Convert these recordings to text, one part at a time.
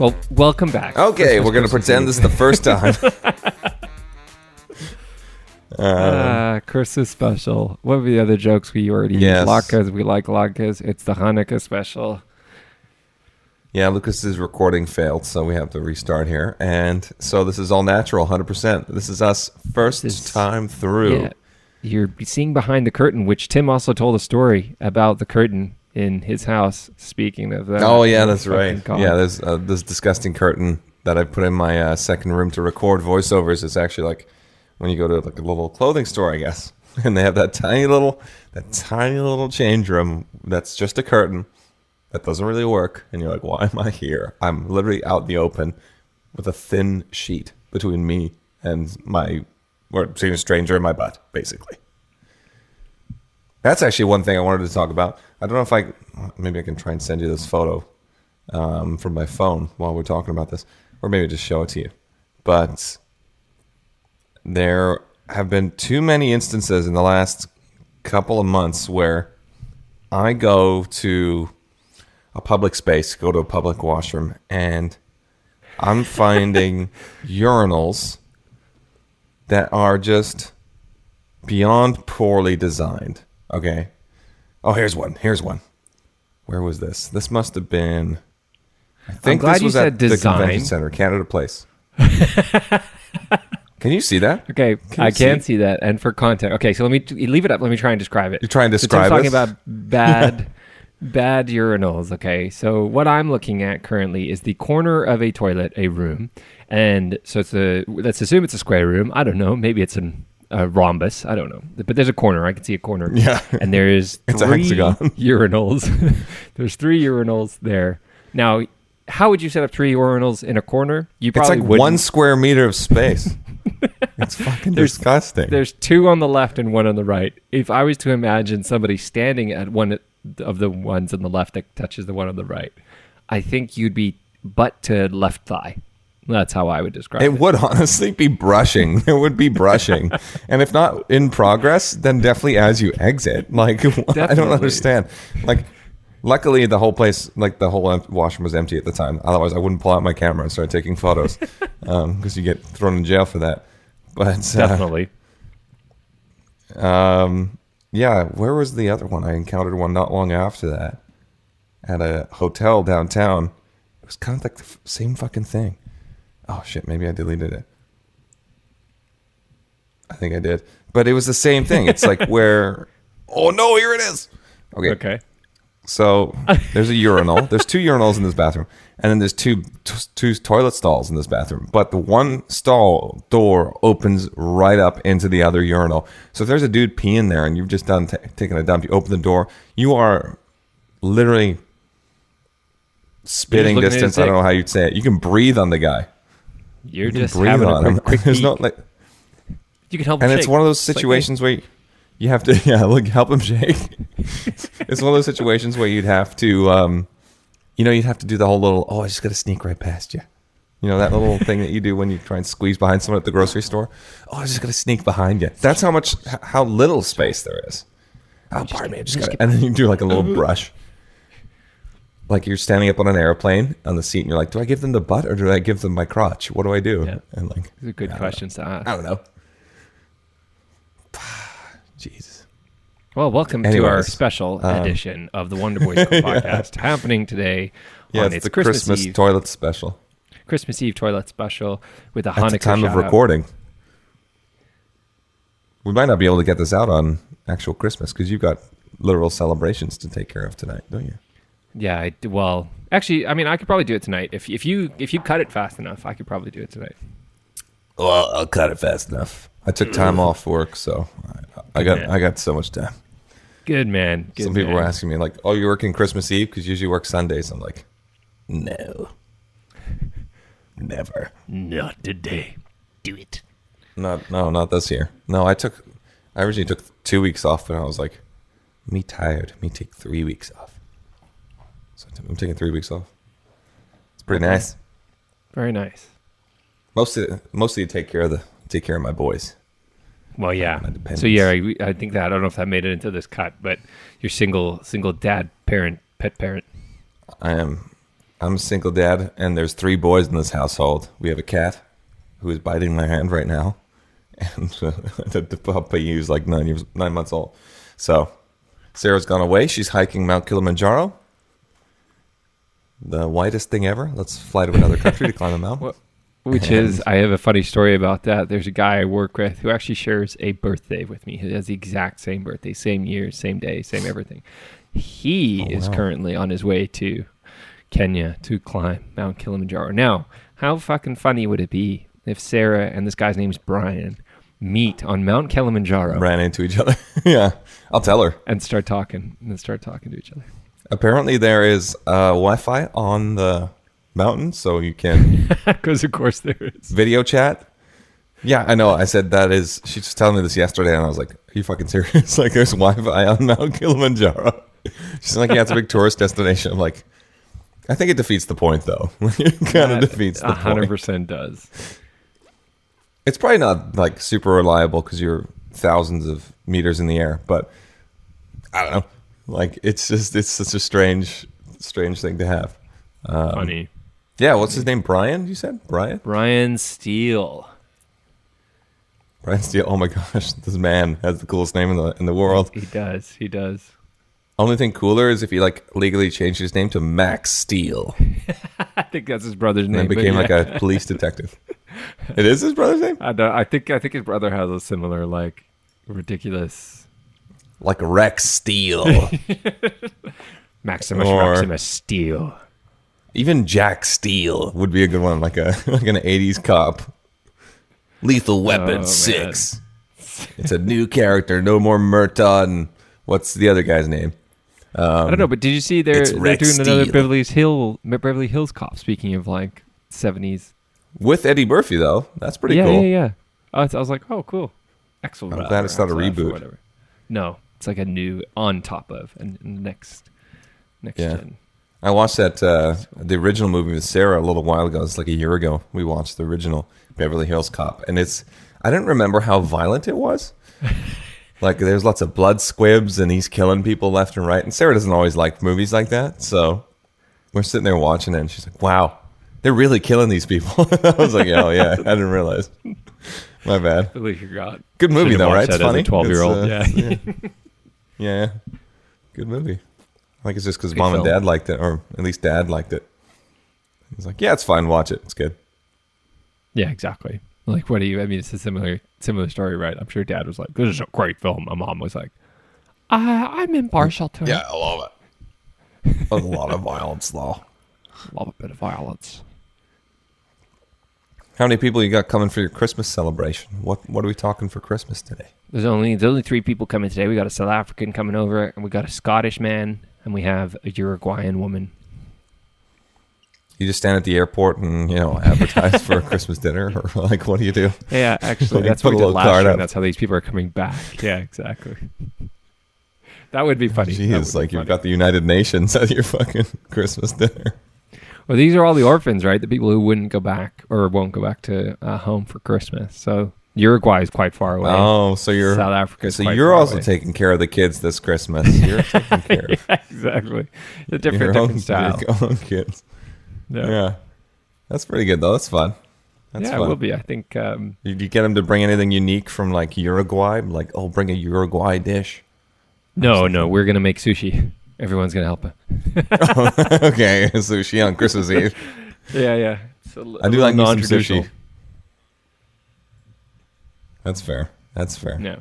Well, welcome back. Okay, we're going to pretend this is the first time. Christmas special. What were the other jokes we already Yes. used? Latkes, we like latkes. It's the Hanukkah special. Yeah, Lucas's recording failed, so we have to restart here. And so this is all natural, 100%. This is us first time through. Yeah, you're seeing behind the curtain, which Tim also told a story about the curtain in his house. Speaking of that. Oh, yeah, that's right. God. Yeah, there's this disgusting curtain that I put in my second room to record voiceovers. It's actually like when you go to like a little clothing store, I guess, and they have that tiny little change room that's just a curtain that doesn't really work, and you're like, why am I here? I'm literally out in the open with a thin sheet between me and seeing a stranger in my butt, basically. That's actually one thing I wanted to talk about. I don't know if maybe I can try and send you this photo from my phone while we're talking about this, or maybe just show it to you. But there have been too many instances in the last couple of months where I go to a public space, go to a public washroom, and I'm finding urinals that are just beyond poorly designed. Okay. Oh, here's one. Where was this? This must have been... I think this was at the Convention Center, Canada Place. Can you see that? Okay, I can see that. And for context, okay, so let me leave it up. Let me try and describe it. You're trying to describe it? So Tim's talking about bad urinals, okay? So what I'm looking at currently is the corner of a toilet, a room. And so let's assume it's a square room. I don't know. Maybe it's a rhombus. I don't know. But there's a corner. I can see a corner. Yeah. And there's It's a three hexagon. urinals. There's 3 urinals there. Now, how would you set up 3 urinals in a corner? You probably It's like wouldn't. 1 square meter of space. It's fucking disgusting. There's 2 on the left and 1 on the right. If I was to imagine somebody standing at one of the ones on the left that touches the one on the right, I think you'd be butt to left thigh. That's how I would describe it. It would honestly be brushing. There would be brushing. And if not in progress, then definitely as you exit. Like, I don't understand. Like, luckily the whole place, like the whole washroom was empty at the time. Otherwise, I wouldn't pull out my camera and start taking photos because you get thrown in jail for that. But Definitely. Yeah, where was the other one? I encountered one not long after that at a hotel downtown. It was kind of like the same fucking thing. Oh, shit, maybe I deleted it. I think I did. But it was the same thing. It's like where... Oh, no, here it is. Okay. So there's a urinal. There's 2 urinals in this bathroom. And then there's two toilet stalls in this bathroom. But the one stall door opens right up into the other urinal. So if there's a dude peeing there and you've just done taking a dump, you open the door, you are literally spitting distance. I don't know how you'd say it. You can breathe on the guy. You're just having a quick There's peek. no, like, You can help him and shake. it's one of those situations where you have to help him shake. It's one of those situations where you'd have to you'd have to do the whole little, I just got to sneak right past you. You know, that little thing that you do when you try and squeeze behind someone at the grocery store? I just got to sneak behind you. That's how little space there is. Oh, pardon me. I just got to, and then you do like a little brush. Like you're standing up on an airplane on the seat and you're like, do I give them the butt or do I give them my crotch? What do I do? Yeah. And like, These are good questions to ask. I don't know. Jesus. Well, welcome to our special edition of the Wonder Boys podcast happening today. Yeah, on it's the Christmas Eve, toilet special. Christmas Eve toilet special with a At Hanukkah the time of shout-out. recording. We might not be able to get this out on actual Christmas because you've got literal celebrations to take care of tonight, don't you? Yeah, well, actually, I mean, I could probably do it tonight. If you cut it fast enough, I could probably do it tonight. Well, I'll cut it fast enough. I took time off work, so I got so much time. Good man. Some people were asking me like, "Oh, you're working Christmas Eve because you usually work Sundays." I'm like, "No, never. Not today. Do it." Not this year. No, I originally took 2 weeks off, and I was like, "Me tired. Me take 3 weeks off." So I'm taking 3 weeks off. It's pretty nice. Very nice. Mostly take care of my boys. Well, yeah. My dependents. So yeah, I think that I don't know if that made it into this cut, but you're single dad, pet parent. I am I'm a single dad, and there's 3 boys in this household. We have a cat who is biting my hand right now, and the puppy who's like 9 months old. So Sarah's gone away. She's hiking Mount Kilimanjaro. The whitest thing ever. Let's fly to another country to climb a mountain. I have a funny story about that. There's a guy I work with who actually shares a birthday with me. He has the exact same birthday, same year, same day, same everything. He is currently on his way to Kenya to climb Mount Kilimanjaro. Now, how fucking funny would it be if Sarah and this guy's name's Brian meet on Mount Kilimanjaro, ran into each other? Yeah, I'll tell her. And start talking to each other. Apparently there is Wi-Fi on the mountain, so you can... Because of course there is. Video chat. Yeah, I know. I said that is... She was telling me this yesterday, and I was like, are you fucking serious? Like, there's Wi-Fi on Mount Kilimanjaro. She's like, yeah, it's a big tourist destination. I'm like, I think it defeats the point, though. It kind of defeats the 100% point. does. It's probably not, like, super reliable because you're thousands of meters in the air, but I don't know. Like, it's such a strange thing to have. Funny. Yeah, what's his name? Brian, you said? Brian Steele. Brian Steele. Oh my gosh, this man has the coolest name in the world. He does. Only thing cooler is if he like legally changed his name to Max Steele. I think that's his brother's name. And became like a police detective. It is his brother's name? I think his brother has a similar like ridiculous, like Rex Steele. Maximus Steele. Even Jack Steele would be a good one, like an 80s cop. Lethal Weapon 6. It's a new character, no more Murtaugh, and what's the other guy's name? I don't know, but did you see they're doing Steele. another Beverly Hills Cop? Speaking of like 70s, with Eddie Murphy though, that's pretty cool. Yeah. I was like, oh, cool, excellent. I'm glad it's not a reboot. Whatever. No, it's like a new on top of and next gen. I watched the original movie with Sarah a little while ago. It's like a year ago. We watched the original Beverly Hills Cop, and I didn't remember how violent it was. Like, there's lots of blood squibs, and he's killing people left and right. And Sarah doesn't always like movies like that, so we're sitting there watching it, and she's like, "Wow, they're really killing these people." I was like, "Oh yeah, I didn't realize." My bad. At least you got good movie though, right? It's funny. 12-year-old, yeah, good movie. I think it's just because mom and dad liked it, or at least dad liked it. He's like, "Yeah, it's fine. Watch it. It's good." Yeah, exactly. Like, what do you? I mean, it's a similar story, right? I'm sure dad was like, "This is a great film." My mom was like, "I'm impartial to it." Yeah, I love it. A lot of violence, though. Love a bit of violence. How many people you got coming for your Christmas celebration? What are we talking for Christmas today? There's only 3 people coming today. We got a South African coming over, and we got a Scottish man, and we have a Uruguayan woman. You just stand at the airport and, advertise for a Christmas dinner, or like, what do you do? Yeah, actually, that's what we did last year, and that's how these people are coming back. Yeah, exactly. That would be funny. Jeez, like you've got the United Nations at your fucking Christmas dinner. Well, these are all the orphans, right? The people who wouldn't go back or won't go back to home for Christmas. So Uruguay is quite far away. Oh, so you're South Africa. So you're also taking care of the kids this Christmas. You're taking care of exactly a different style. Your own kids. Yeah, that's pretty good though. That's fun. That's fun. It will be. I think. Did you get them to bring anything unique from like Uruguay? Like, bring a Uruguay dish. No, we're gonna make sushi. Everyone's gonna help. Okay, sushi on Christmas Eve. Yeah. I do like some sushi. That's fair. Yeah.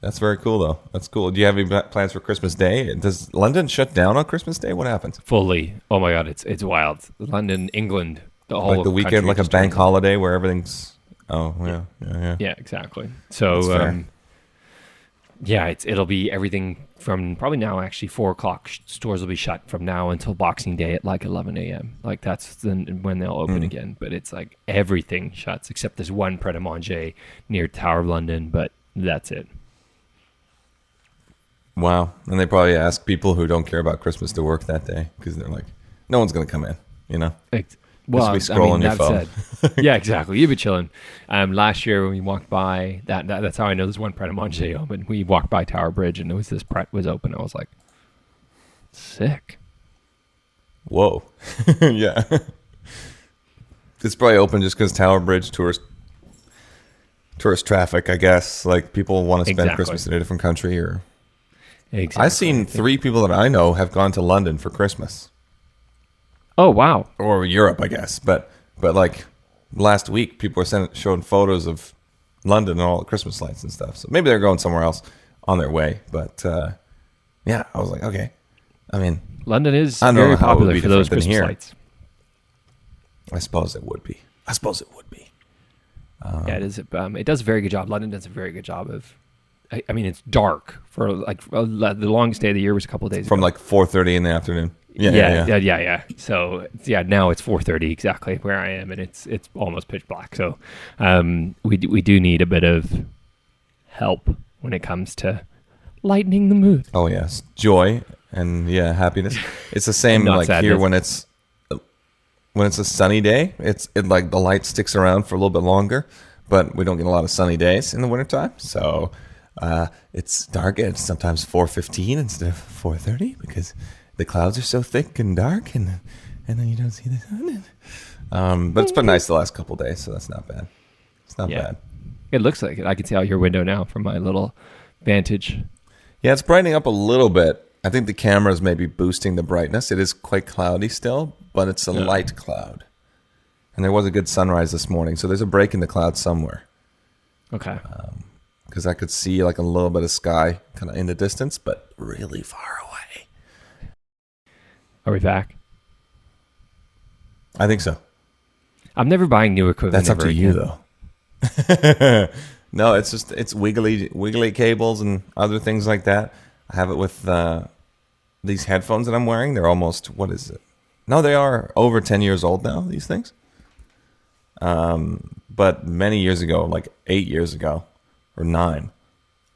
That's very cool, though. That's cool. Do you have any plans for Christmas Day? Does London shut down on Christmas Day? What happens? Fully. Oh my God, it's wild. London, England, the whole like the weekend, like a bank holiday where everything's. Oh yeah. Yeah, exactly. So it'll be everything from probably now. Actually, 4:00 stores will be shut from now until Boxing Day at like 11 a.m. Like that's when they'll open again. But it's like everything shuts except there's one Pret a Manger near Tower of London, but that's it. Wow. And they probably ask people who don't care about Christmas to work that day because they're like, no one's going to come in, Well, just be scrolling your phone. Yeah, exactly. You've been chilling. Last year when we walked by, that's how I know there's one Pret a Manger open. We walked by Tower Bridge and this Pret was open. I was like, sick. Whoa. Yeah. It's probably open just because Tower Bridge tourist traffic, I guess. Like people want to spend Exactly. Christmas in a different country. Or Exactly. I've seen 3 people that I know have gone to London for Christmas. Oh, wow. Or Europe, I guess. But like last week, people were showing photos of London and all the Christmas lights and stuff. So maybe they're going somewhere else on their way. But yeah, I was like, okay. I mean, London is I don't know very how it would popular be for those different than Christmas here. lights. I suppose it would be. Yeah, it is. It does a very good job. London does a very good job of. I mean, it's dark for like the longest day of the year was a couple of days From ago. like 4:30 in the afternoon. Yeah. So now it's 4:30 exactly where I am, and it's almost pitch black. So we do need a bit of help when it comes to lightening the mood. Oh yes, joy and happiness. It's the same Not like sadness. here when it's a sunny day. It like the light sticks around for a little bit longer, but we don't get a lot of sunny days in the wintertime. So it's dark. It's sometimes 4:15 instead of 4:30 because the clouds are so thick and dark, and then you don't see the sun. But it's been nice the last couple of days, so that's not bad. It's not bad. It looks like it. I can see out your window now from my little vantage. Yeah, it's brightening up a little bit. I think the camera's maybe boosting the brightness. It is quite cloudy still, but it's a light cloud. And there was a good sunrise this morning, so there's a break in the cloud somewhere. Okay. Because I could see like a little bit of sky kind of in the distance, but really far away. Are we back? I think so. I'm never buying new equipment. That's up ever to you, again. though. No, it's wiggly cables and other things like that. I have it with these headphones that I'm wearing. They're almost, what is it? No, they are over 10 years old now, these things. But many years ago, like 8 years ago or 9,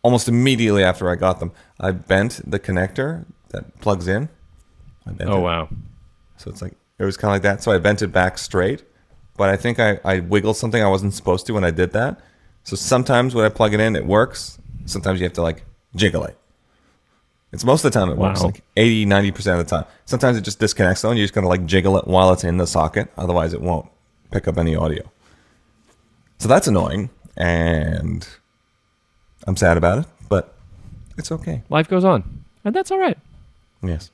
almost immediately after I got them, I bent the connector that plugs in. I bent it. Wow. So it's like, it was kind of like that. So I bent it back straight, but I think I wiggled something I wasn't supposed to when I did that. So sometimes when I plug it in, it works. Sometimes you have to like jiggle it. It's most of the time it works, like 80, 90% of the time. Sometimes it just disconnects though, and you're just going to like jiggle it while it's in the socket. Otherwise it won't pick up any audio. So that's annoying, and I'm sad about it, but it's okay. Life goes on, and that's all right. Yes.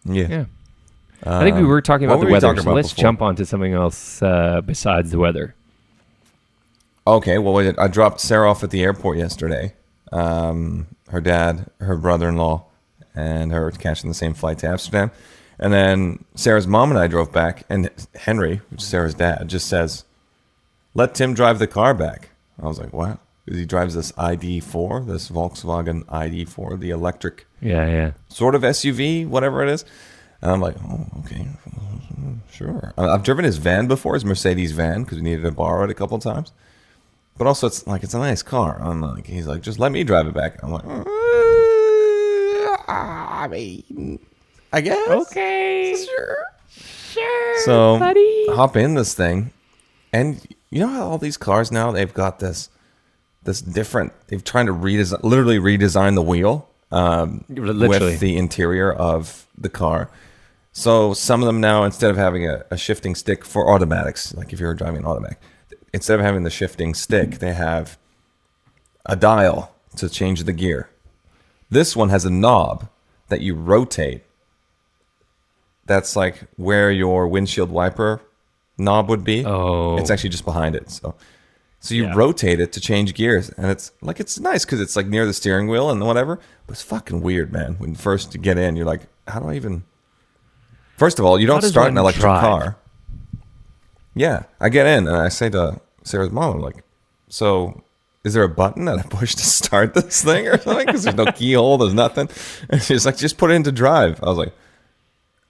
Yeah. I think we were talking about what the were we weather, talking so about let's before? jump onto something else besides the weather. Okay, well, I dropped Sarah off at the airport yesterday. Her dad, her brother-in-law, and her catching the same flight to Amsterdam. And then Sarah's mom and I drove back, and Henry, which is Sarah's dad, just says, "Let Tim drive the car back." I was like, "Wow." Because he drives this ID4, this Volkswagen ID4, the electric sort of SUV, whatever it is. And I'm like, "Oh, okay, sure." I've driven his van before, his Mercedes van, because we needed to borrow it a couple of times. But also, it's a nice car. I'm like, he's like, "Just let me drive it back." I'm like, I mean, I guess. Okay. Sure, So buddy. hop in this thing, and you know how all these cars now, they've got this different. They've trying to literally redesign the wheel Literally. with the interior of the car. So some of them now, instead of having a shifting stick for automatics, like if you're driving an automatic, instead of having the shifting stick, they have a dial to change the gear. This one has a knob that you rotate. That's like where your windshield wiper knob would be. Oh. It's actually just behind it. So you rotate it to change gears, and it's nice because it's like near the steering wheel and whatever. But it's fucking weird, man. When first you get in, you're like, how do I even? First of all, you don't start an electric car. Yeah, I get in and I say to Sarah's mom, I'm like, "So, is there a button that I push to start this thing or something? Because there's no keyhole, there's nothing." And she's like, "Just put it into drive." I was like,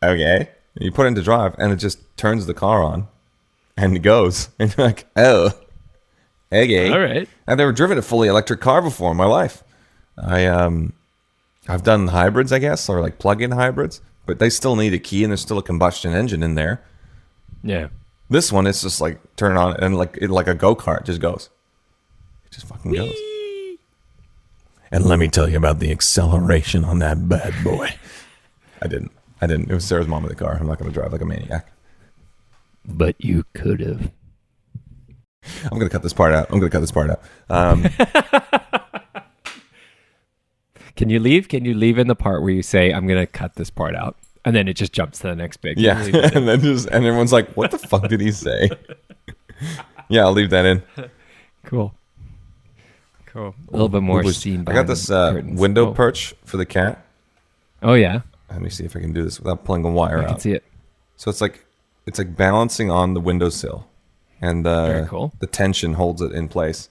"Okay." And you put it into drive, and it just turns the car on, and it goes. And you're like, "Oh, okay." All right. I've never driven a fully electric car before in my life. I've done hybrids, I guess, or like plug-in hybrids, but they still need a key, and there's still a combustion engine in there. Yeah. This one, it's just like turn it on, and like a go-kart just goes. It just fucking goes. And let me tell you about the acceleration on that bad boy. I didn't. I didn't. It was Sarah's mom in the car. I'm not going to drive like a maniac. But you could have. I'm going to cut this part out. Can you leave? Can you leave in the part where you say, I'm going to cut this part out? And then it just jumps to the next bit. Yeah. And everyone's like, what the fuck did he say? Yeah, I'll leave that in. Cool. A little bit more scene. I got this window perch for the cat. Oh, yeah. Let me see if I can do this without pulling a wire out. I can see it. So it's like balancing on the windowsill, and Very cool. The tension holds it in place.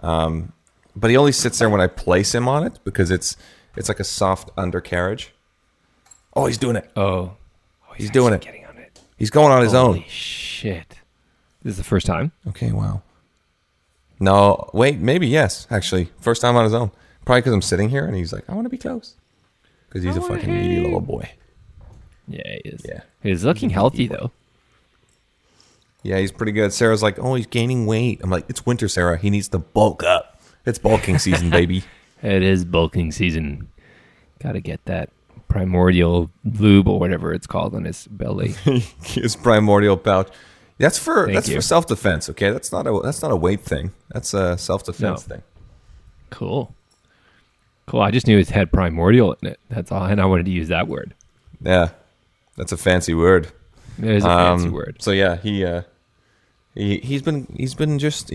But he only sits there when I place him on it because it's like a soft undercarriage. Oh, he's doing it. Oh, he's doing it. Getting on it. He's going on his own. Holy shit! This is the first time. Okay, wow. No, wait, maybe yes. Actually, first time on his own. Probably because I'm sitting here and he's like, I want to be close. Because he's a fucking needy little boy. Yeah, he is. Yeah. He's looking healthy, though. Yeah, he's pretty good. Sarah's like, oh, he's gaining weight. I'm like, it's winter, Sarah. He needs to bulk up. It's bulking season, baby. It is bulking season. Got to get that primordial lube or whatever it's called on his belly. His primordial pouch. That's for self-defense, okay? That's not a weight thing. That's a self-defense thing. Cool. I just knew it had primordial in it. That's all, and I wanted to use that word. Yeah, that's a fancy word. It is a fancy word. So yeah, he's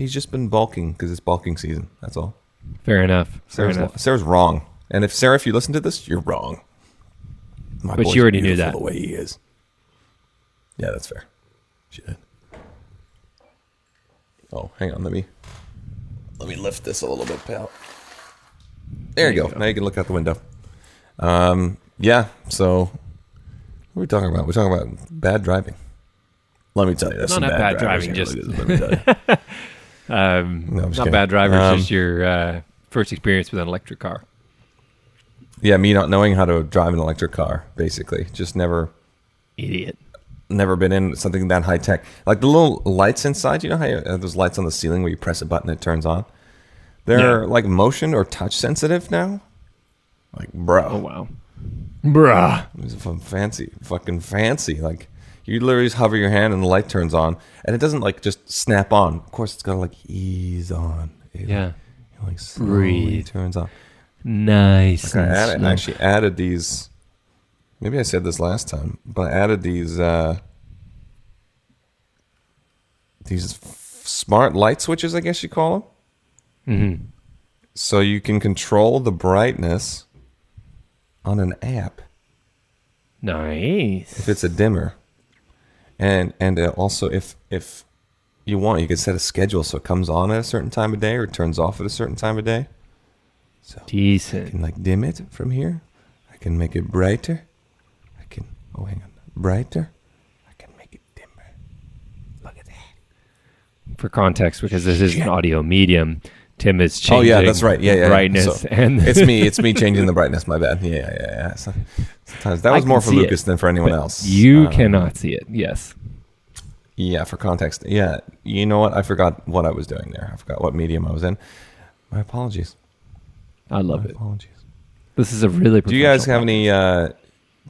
just been bulking because it's bulking season. That's all. Fair enough. Sarah's wrong, and if you listen to this, you're wrong. But you already knew that the way he is. Yeah, that's fair. She did. Oh, hang on. Let me lift this a little bit, pal. There you go. Now you can look out the window. Yeah. So, what are we talking about? We're talking about bad driving. Let me tell you, that's not some bad driving. Just let me tell you. Not bad driving. Just your first experience with an electric car. Yeah, me not knowing how to drive an electric car, basically. Just never. Idiot. Never been in something that high tech. Like the little lights inside. You know how you have those lights on the ceiling where you press a button and it turns on? They're like motion or touch sensitive now. Like, bro. Oh, wow. Bruh. It's fucking fancy. Like, you literally just hover your hand and the light turns on. And it doesn't, like, just snap on. Of course, it's got to, like, ease on. It like, slowly turns on. Nice. I actually added these. Maybe I said this last time. But I added these smart light switches, I guess you call them. Mm-hmm. So you can control the brightness on an app. Nice. If it's a dimmer, and also if you want, you can set a schedule so it comes on at a certain time of day or turns off at a certain time of day. So decent. I can like dim it from here. I can make it brighter. Brighter. I can make it dimmer. Look at that. For context, because this is an audio medium, Tim is changing. Oh yeah, that's right. Yeah. Brightness, so, and it's me changing the brightness. My bad. Yeah. Sometimes that was more for Lucas than for anyone else. You cannot see it. Yes. Yeah, for context. Yeah, you know what? I forgot what I was doing there. I forgot what medium I was in. My apologies. I love it. Apologies. This is a really. Do you guys have any?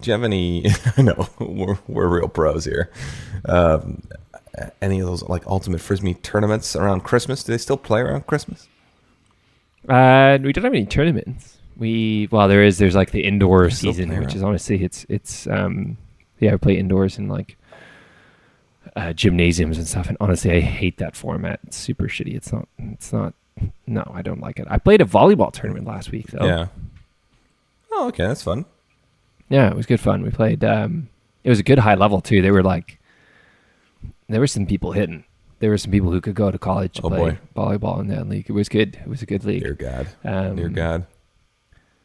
Do you have any? No, we're real pros here. Any of those like ultimate frisbee tournaments around Christmas? Do they still play around Christmas? We don't have any tournaments. There's like the indoor season, which is honestly it's we play indoors in like gymnasiums and stuff. And honestly, I hate that format. It's super shitty. It's not. No, I don't like it. I played a volleyball tournament last week though. Yeah. Oh, okay, that's fun. Yeah, it was good fun. We played. It was a good high level too. There were some people hitting. There were some people who could go to college to play volleyball in that league. It was good. It was a good league. Dear God. Dear God.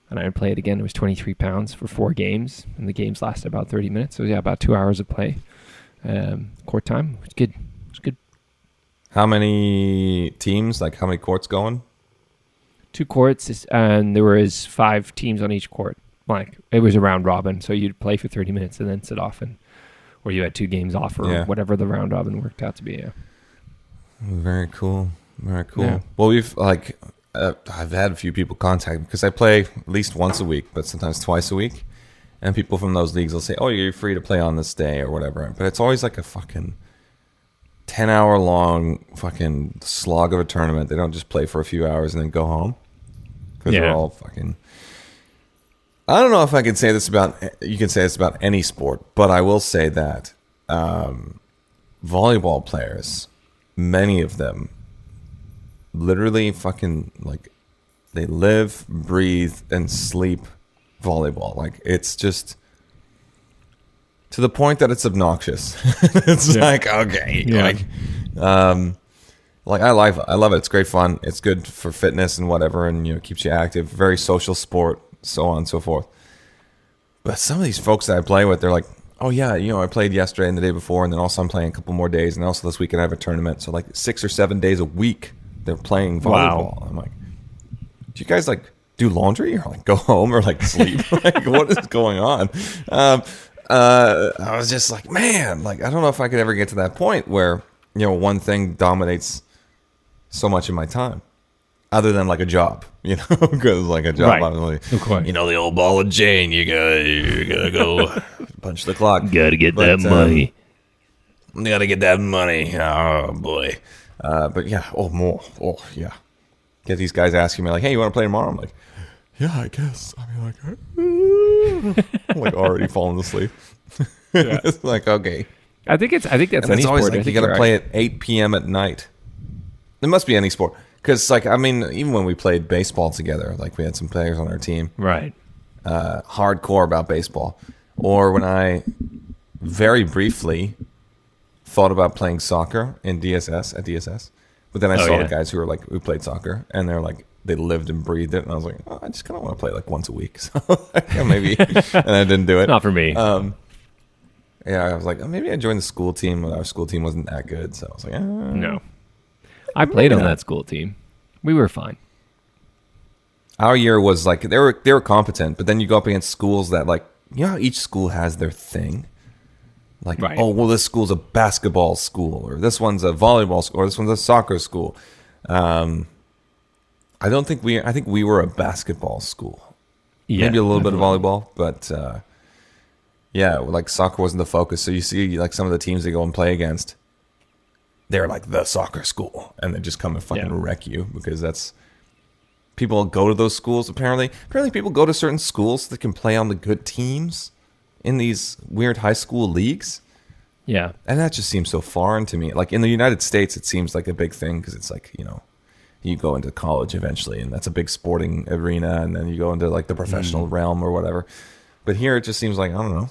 And I played again. It was 23 pounds for 4 games, and the games lasted about 30 minutes. So yeah, about 2 hours of play. Court time. It was good. It was good. How many teams? Like how many courts going? 2 courts, and there was 5 teams on each court. Like it was a round robin, so you'd play for 30 minutes and then sit off, or you had 2 games off, or whatever the round robin worked out to be. Yeah. Very cool. Very cool. Yeah. Well, I've had a few people contact me because I play at least once a week, but sometimes twice a week. And people from those leagues will say, "Oh, you're free to play on this day or whatever." But it's always like a fucking 10-hour long fucking slog of a tournament. They don't just play for a few hours and then go home because they're all fucking. I don't know if I can say this about. You can say this about any sport, but I will say that volleyball players, many of them, literally fucking like, they live, breathe, and sleep volleyball. Like, it's just to the point that it's obnoxious. It's like, okay, like I love it. It's great fun. It's good for fitness and whatever, and it keeps you active. Very social sport, so on and so forth. But some of these folks that I play with, they're like, oh yeah, I played yesterday and the day before, and then also I'm playing a couple more days, and also this weekend I have a tournament. So like 6 or 7 days a week they're playing volleyball. Wow. I'm like, do you guys like do laundry or like go home or like sleep? Like, what is going on? I was just like, man, like, I don't know if I could ever get to that point where, one thing dominates so much of my time other than like a job, because like a job, right. Of course. The old ball of Jane, you gotta go punch the clock. Gotta get that money. Gotta get that money. Oh boy. But yeah. Oh yeah. Get these guys asking me like, hey, you want to play tomorrow? I'm like, yeah, I guess. I mean, like, I'm like already falling asleep. Yeah. It's like, okay. I think that's any it's always sport. like you got to play at 8 p.m. at night. It must be any sport. Because, like, I mean, even when we played baseball together, like, we had some players on our team. Right. Hardcore about baseball. Or when I very briefly thought about playing soccer in DSS. But then I saw the guys who played soccer, and they're like, they lived and breathed it. And I was like, oh, I just kind of want to play like once a week. So maybe, and I didn't do it. Not for me. Yeah, I was like, oh, maybe I joined the school team, but our school team wasn't that good. So I was like, no. I played on that school team. We were fine. Our year was like, they were competent, but then you go up against schools that like, each school has their thing. Like, right. Oh, well, this school's a basketball school, or this one's a volleyball school, or this one's a soccer school. I think we were a basketball school. Yeah, maybe a little bit of volleyball, but yeah, like soccer wasn't the focus. So you see like some of the teams they go and play against, they're like the soccer school, and they just come and fucking wreck you because that's people go to those schools. Apparently people go to certain schools so they can play on the good teams in these weird high school leagues. Yeah. And that just seems so foreign to me. Like in the United States, it seems like a big thing because it's like, you go into college eventually and that's a big sporting arena, and then you go into like the professional realm or whatever. But here it just seems like, I don't know.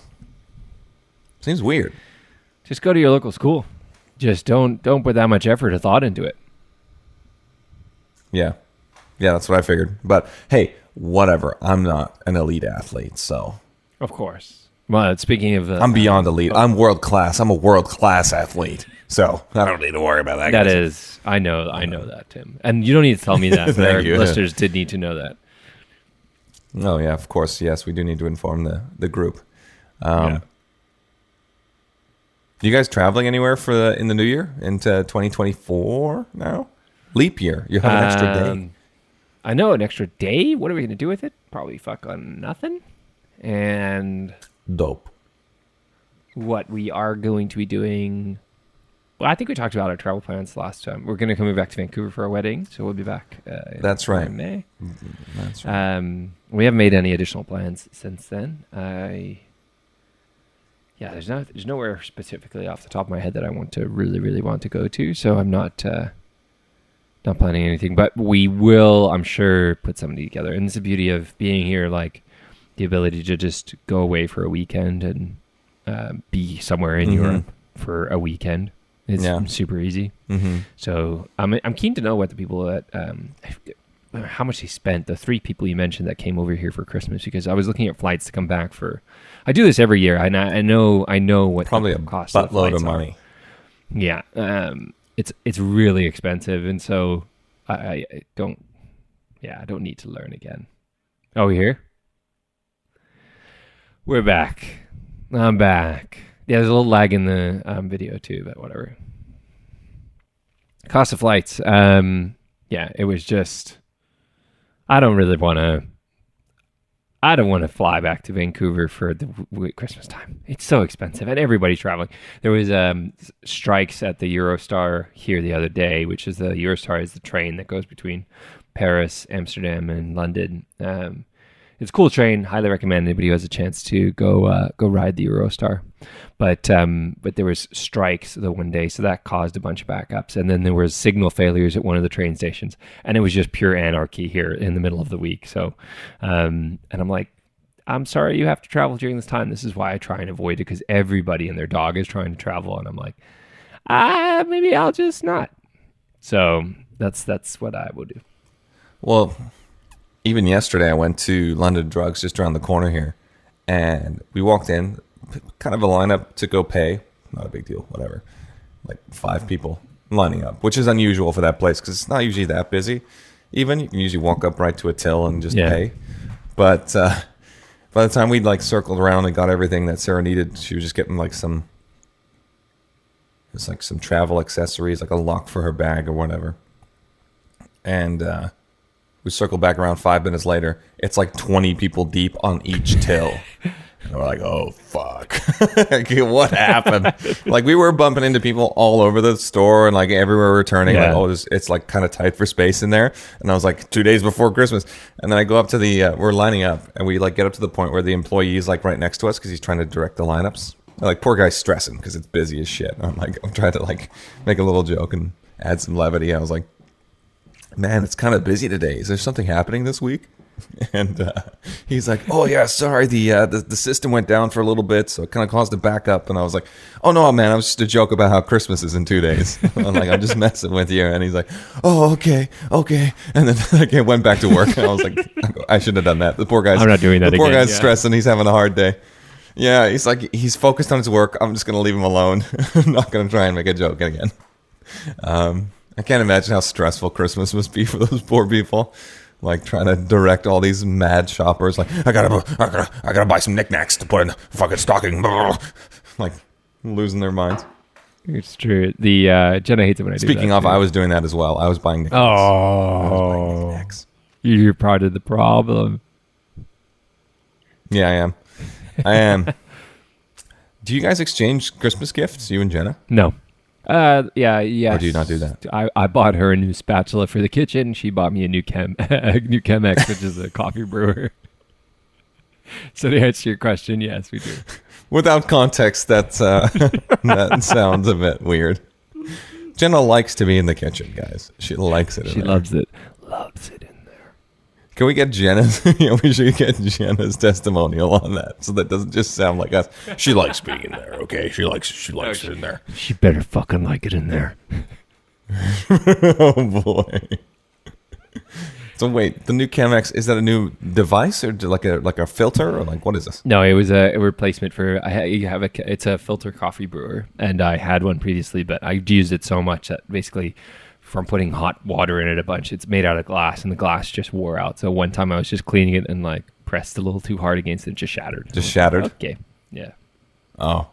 Seems weird. Just go to your local school. Just don't put that much effort or thought into it. Yeah. Yeah, that's what I figured. But hey, whatever. I'm not an elite athlete, so. Of course. Well, speaking of... I'm beyond elite. I'm world class. I'm a world class athlete. So I don't need to worry about that. That is... I know that, Tim. And you don't need to tell me that, but our listeners did need to know that. Oh, yeah, of course. Yes, we do need to inform the group. You guys traveling anywhere in the new year into 2024 now? Leap year. You have an extra day. I know, an extra day? What are we going to do with it? Probably fucking nothing. And... Dope. What we are going to be doing... Well, I think we talked about our travel plans last time. We're going to come back to Vancouver for our wedding, so we'll be back That's right. in May. That's right. We haven't made any additional plans since then. There's nowhere specifically off the top of my head that I really want to go to, so I'm not planning anything. But we will, I'm sure, put something together. And it's the beauty of being here, like the ability to just go away for a weekend and be somewhere in Europe for a weekend. It's super easy. Mm-hmm. So I'm keen to know what the people that how much they spent. The 3 people you mentioned that came over here for Christmas, because I was looking at flights to come back for. I do this every year. I know what probably the a cost buttload of money. Yeah, it's really expensive, and so I don't need to learn again. Oh, we here? We're back. I'm back. Yeah, there's a little lag in the video too, but whatever. Cost of flights. It was just... I don't really want to... I don't want to fly back to Vancouver for the Christmas time. It's so expensive, and everybody's traveling. There was strikes at the Eurostar here the other day, which is the Eurostar is the train that goes between Paris, Amsterdam, and London. It's a cool train. Highly recommend anybody who has a chance to go ride the Eurostar. But there was strikes the one day, so that caused a bunch of backups. And then there was signal failures at one of the train stations, and it was just pure anarchy here in the middle of the week. So, and I'm like, I'm sorry you have to travel during this time. This is why I try and avoid it, because everybody and their dog is trying to travel, and I'm like, maybe I'll just not. So that's what I will do. Well, even yesterday, I went to London Drugs just around the corner here, and we walked in, kind of a lineup to go pay. Not a big deal, whatever. Like 5 people lining up, which is unusual for that place because it's not usually that busy. Even you can usually walk up right to a till and just pay. But by the time we'd like circled around and got everything that Sarah needed, she was just getting like some travel accessories, like a lock for her bag or whatever. And we circled back around 5 minutes later. It's like 20 people deep on each till. And we're like, oh, fuck. What happened? Like, we were bumping into people all over the store and, like, everywhere we're turning. Yeah. Like, it's like, kind of tight for space in there. And I was like, 2 days before Christmas. And then I go up to we're lining up. And we, like, get up to the point where the employee is, like, right next to us because he's trying to direct the lineups. And, like, poor guy's stressing because it's busy as shit. And I'm trying to, like, make a little joke and add some levity. I was like, man, it's kind of busy today. Is there something happening this week? And he's like, oh yeah, sorry, the system went down for a little bit, so it kind of caused a backup. And I was like, oh no, man, I was just a joke about how Christmas is in 2 days. I'm like, I'm just messing with you. And he's like, oh, okay. And then like, I went back to work, and I was like, I shouldn't have done that. The poor guy's, I'm not doing that the poor again, guy's stressing. He's having a hard day. Yeah, he's like, he's focused on his work. I'm just gonna leave him alone. I'm not gonna try and make a joke again. I can't imagine how stressful Christmas must be for those poor people. Like trying to direct all these mad shoppers. Like, I gotta buy some knickknacks to put in the fucking stocking. Like losing their minds. It's true. The Jenna hates it when I do that. Speaking of, I was doing that as well. I was buying knickknacks. Oh, you're part of the problem. Yeah, I am. Do you guys exchange Christmas gifts, you and Jenna? No. Yeah. Or do you not do that? I bought her a new spatula for the kitchen. She bought me a new Chemex, which is a coffee brewer. So to answer your question, yes, we do. Without context, that sounds a bit weird. Jenna likes to be in the kitchen, guys. She likes it. She loves it. Loves it in there. Can we get Jenna's? We should get Jenna's testimonial on that, so that doesn't just sound like us. She likes being in there. Okay, she likes it in there. She better fucking like it in there. Oh boy. So wait, the new Chemex, is that a new device or like a filter or like what is this? No, it was a replacement for. It's a filter coffee brewer, and I had one previously, but I used it so much that basically, from putting hot water in it a bunch, it's made out of glass, and the glass just wore out. So one time I was just cleaning it and like pressed a little too hard against it, and just shattered. Just shattered. Okay, yeah. Oh,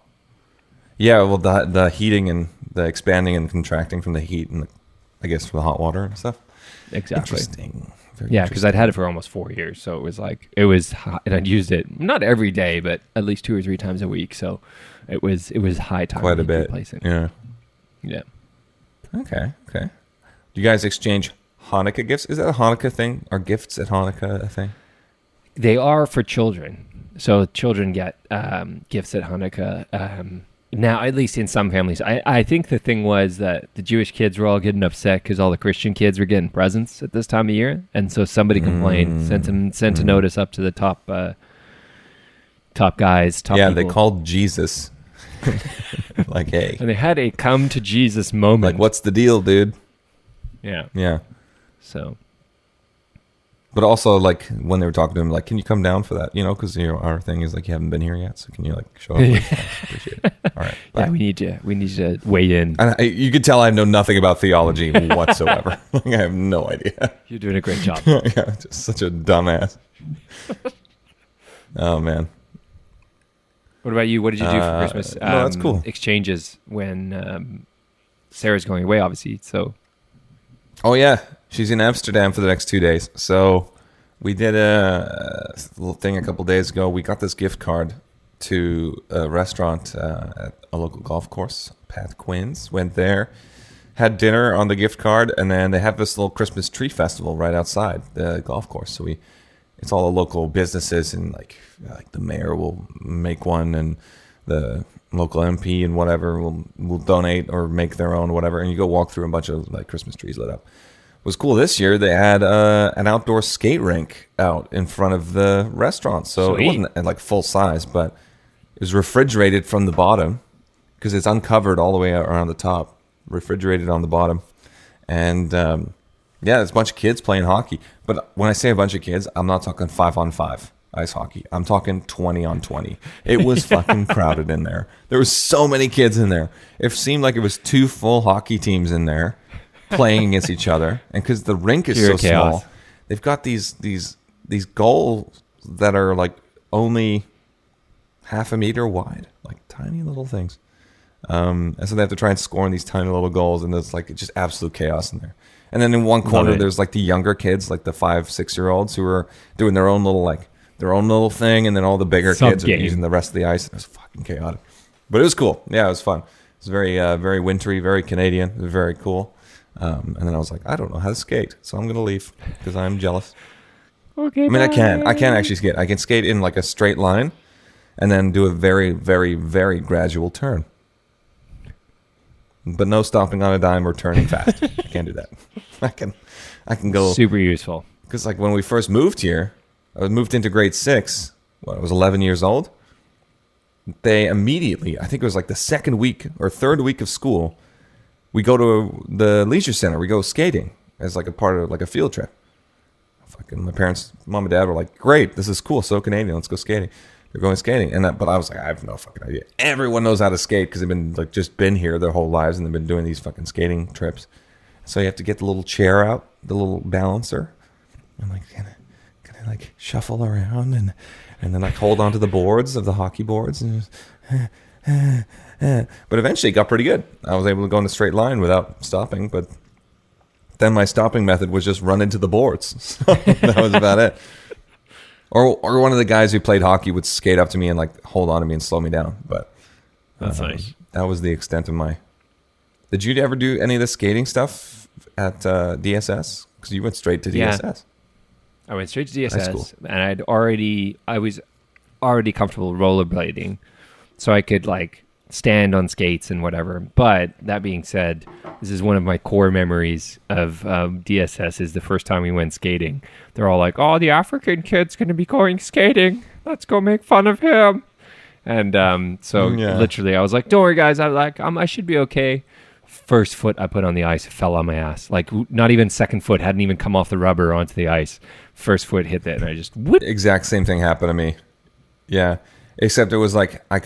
yeah. Well, the heating and the expanding and contracting from the heat and I guess from the hot water and stuff. Exactly. Interesting. Yeah, because I'd had it for almost 4 years, so it was hot, and I'd used it not every day, but at least 2 or 3 times a week. So it was high time. Quite a bit. Replace it. Yeah. Yeah. Okay. Do you guys exchange Hanukkah gifts? Is that a Hanukkah thing? Are gifts at Hanukkah a thing? They are for children. So children get gifts at Hanukkah. Now, at least in some families. I think the thing was that the Jewish kids were all getting upset because all the Christian kids were getting presents at this time of year. And so somebody complained, sent a notice up to the top guys. Yeah, people. they called Jesus. Like, hey. And they had a come to Jesus moment. Like, what's the deal, dude? Yeah. So. But also, like, when they were talking to him, like, can you come down for that? You know, because our thing is, like, you haven't been here yet, so can you, like, show up? Appreciate it. All right. Bye. Yeah, we need you to weigh in. And you could tell I know nothing about theology whatsoever. Like, I have no idea. You're doing a great job. Yeah, just such a dumbass. Oh, man. What about you? What did you do for Christmas? No, that's cool. Exchanges when Sarah's going away, obviously. So. Oh, yeah. She's in Amsterdam for the next 2 days. So We did a little thing a couple days ago. We got this gift card to a restaurant at a local golf course. Pat Quinn's went there, had dinner on the gift card, and then they have this little Christmas tree festival right outside the golf course. So it's all the local businesses, and like the mayor will make one, and the local MP and whatever will donate or make their own, whatever. And you go walk through a bunch of like Christmas trees lit up. It was cool this year. They had an outdoor skate rink out in front of the restaurant. So Sweet. it wasn't like full size, but it was refrigerated from the bottom because it's uncovered all the way around the top, refrigerated on the bottom. And there's a bunch of kids playing hockey. But when I say a bunch of kids, I'm not talking 5-on-5 ice hockey. I'm talking 20-on-20. It was fucking crowded in there. There was so many kids in there. It seemed like it was 2 full hockey teams in there playing against each other. And because the rink is Pure so chaos. small, they've got these goals that are like only half a meter wide, like tiny little things. And so they have to try and score in these tiny little goals, and it's just absolute chaos in there. And then in one corner, there's like the younger kids, like the 5-6-year-olds who are doing their own little thing, and then all the bigger kids are using the rest of the ice. It was fucking chaotic, but it was cool. Yeah, it was fun. It was very very wintry, very Canadian. It was very cool. And then I was like, I don't know how to skate, so I'm gonna leave because I'm jealous. Okay. I mean, I can actually skate. I can skate in like a straight line, and then do a very very very gradual turn. But no stopping on a dime or turning fast. I can't do that. I can go super useful. because like when we first moved here, I moved into grade 6. I was 11 years old. They immediately, I think it was like the second week or third week of school, we go to the leisure center. We go skating as like a part of like a field trip. Fucking my parents, mom and dad were like, "Great, this is cool, so Canadian. Let's go skating." They're going skating, but I was like, I have no fucking idea. Everyone knows how to skate because they've been like just been here their whole lives, and they've been doing these fucking skating trips. So you have to get the little chair out, the little balancer, and like kind of like shuffle around, and then like hold onto the boards of the hockey boards, and but eventually it got pretty good. I was able to go in a straight line without stopping, but then my stopping method was just run into the boards. So that was about it. Or one of the guys who played hockey would skate up to me and like hold on to me and slow me down. But That's nice. That was the extent of my. Did you ever do any of the skating stuff at DSS? Because you went straight to DSS. Yeah. I went straight to High DSS, school. and I was already comfortable rollerblading, so I could like stand on skates and whatever. But that being said, this is one of my core memories of DSS. Is the first time we went skating. They're all like, "Oh, the African kid's going to be going skating. Let's go make fun of him." And literally, I was like, "Don't worry, guys. I should be okay." First foot I put on the ice fell on my ass. Like not even second foot hadn't even come off the rubber onto the ice. First foot hit that, and I just whoop. Exact same thing happened to me. Yeah, except it was like I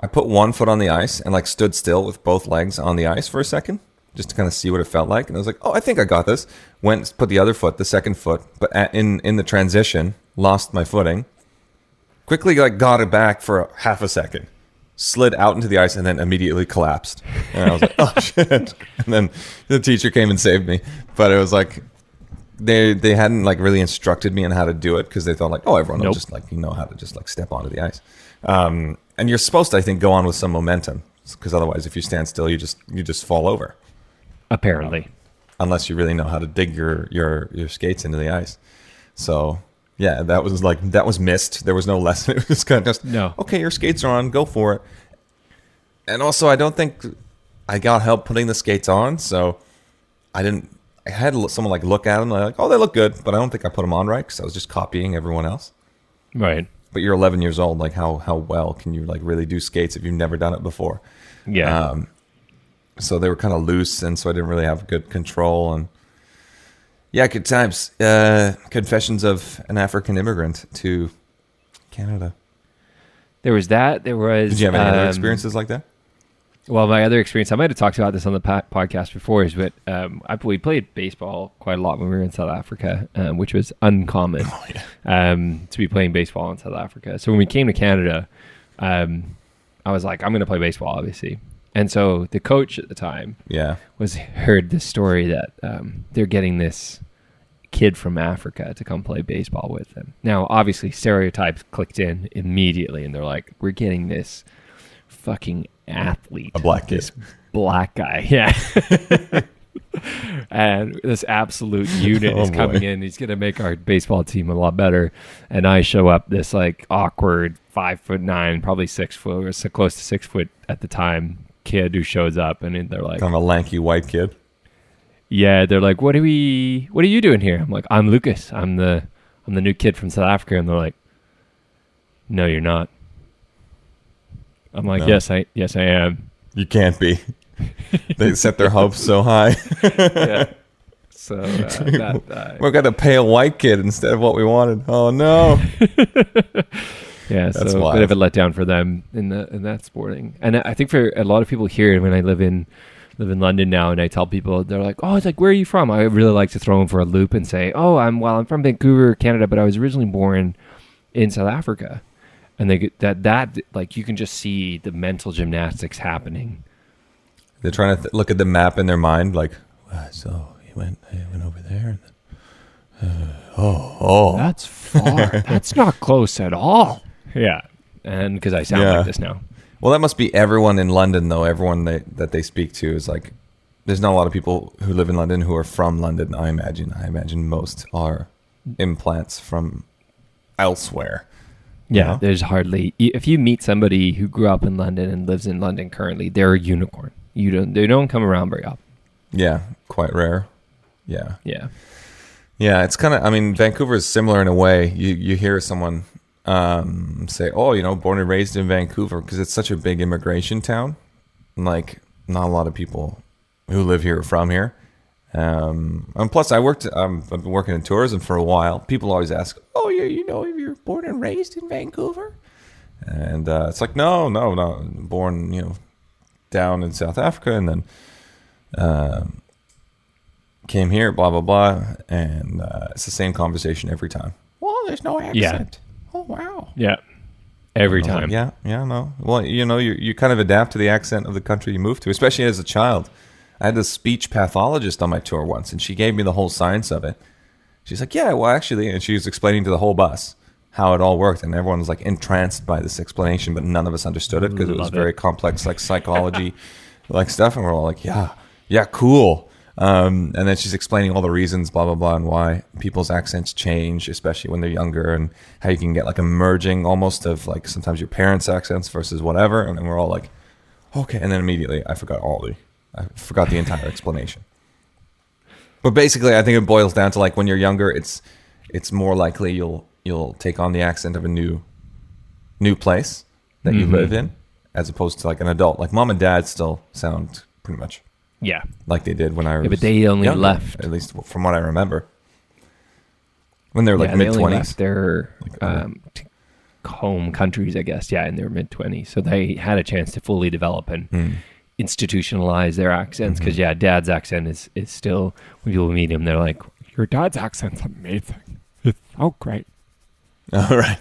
put one foot on the ice and like stood still with both legs on the ice for a second, just to kind of see what it felt like. And I was like, oh, I think I got this. Went, put the other foot, the second foot, but in the transition, lost my footing. Quickly like got it back for half a second, slid out into the ice, and then immediately collapsed. And I was like, oh shit. And then the teacher came and saved me. But it was like, they hadn't like really instructed me on how to do it because they thought like, oh, everyone will just like, how to just like step onto the ice. And you're supposed to, I think, go on with some momentum because otherwise, if you stand still, you just fall over. Apparently, unless you really know how to dig your skates into the ice. So yeah, that was missed. There was no lesson. It was kind of just okay. Your skates are on. Go for it. And also, I don't think I got help putting the skates on, so I didn't. I had someone like look at them. And like, oh, they look good, but I don't think I put them on right because I was just copying everyone else. Right. But you're 11 years old. Like, how well can you like really do skates if you've never done it before? Yeah. So they were kind of loose, and so I didn't really have good control. And yeah, good times. Confessions of an African immigrant to Canada. There was that. There was. Did you have any other experiences like that? Well, my other experience, I might have talked about this on the podcast before, is but we played baseball quite a lot when we were in South Africa, which was uncommon to be playing baseball in South Africa. So when we came to Canada, I was like, I'm going to play baseball, obviously. And so the coach at the time heard this story that they're getting this kid from Africa to come play baseball with them. Now, obviously, stereotypes clicked in immediately, and they're like, we're getting this fucking athlete. A black kid. This black guy. Yeah. And this absolute unit is coming in. He's going to make our baseball team a lot better. And I show up, this like awkward 5'9", probably 6 foot, or so close to 6 foot at the time, kid who shows up, and they're like, kind of a lanky white kid. Yeah, they're like, what are you doing here? I'm like, I'm Lucas. I'm the new kid from South Africa. And they're like, no, you're not. I'm like, no. Yes, I am. You can't be. They set their hopes so high. Yeah. So we're going to pay a white kid instead of what we wanted. Oh no. Yeah, that's so wild. A bit of a letdown for them in that sporting. And I think for a lot of people here, when I live in London now, and I tell people, they're like, oh, it's like, where are you from? I really like to throw them for a loop and say, oh, I'm from Vancouver, Canada, but I was originally born in South Africa. And they get that like, you can just see the mental gymnastics happening. They're trying to look at the map in their mind, like, so he went over there, and then, that's far. That's not close at all. Yeah, and because I sound like this now. Well, that must be everyone in London, though. Everyone that they speak to is like, there's not a lot of people who live in London who are from London. I imagine most are implants from elsewhere. Yeah, know? There's hardly. If you meet somebody who grew up in London and lives in London currently, they're a unicorn. They don't come around very often. Yeah, quite rare. Yeah. Yeah, it's kind of, I mean, Vancouver is similar in a way. You hear someone say, oh, born and raised in Vancouver, because it's such a big immigration town. Like, not a lot of people who live here are from here. And plus, I've been working in tourism for a while. People always ask, oh, you're born and raised in Vancouver? And it's like, no, born, down in South Africa, and then came here, blah, blah, blah. And it's the same conversation every time. Well, there's no accent. Yeah. Oh, wow. Yeah. Every time. Like, yeah, no. Well, you kind of adapt to the accent of the country you move to, especially as a child. I had a speech pathologist on my tour once, and she gave me the whole science of it. She's like, yeah, well, actually, and she was explaining to the whole bus how it all worked, and everyone was like entranced by this explanation, but none of us understood it because it was very complex, like psychology, like stuff, and we're all like, yeah, cool. And then she's explaining all the reasons, blah, blah, blah, and why people's accents change, especially when they're younger, and how you can get like a merging almost of like sometimes your parents' accents versus whatever, and then we're all like, okay, and then immediately I forgot the entire explanation. But basically, I think it boils down to like when you're younger, it's more likely you'll take on the accent of a new place that you live in, as opposed to like an adult. Like mom and dad still sound pretty much like they did when I was but they only younger, left, at least from what I remember, when they were like mid-20s. Their home countries, I guess, in their mid-20s. So they had a chance to fully develop and institutionalize their accents, because dad's accent is still, when people meet him, they're like, your dad's accent's amazing, it's so great. All right.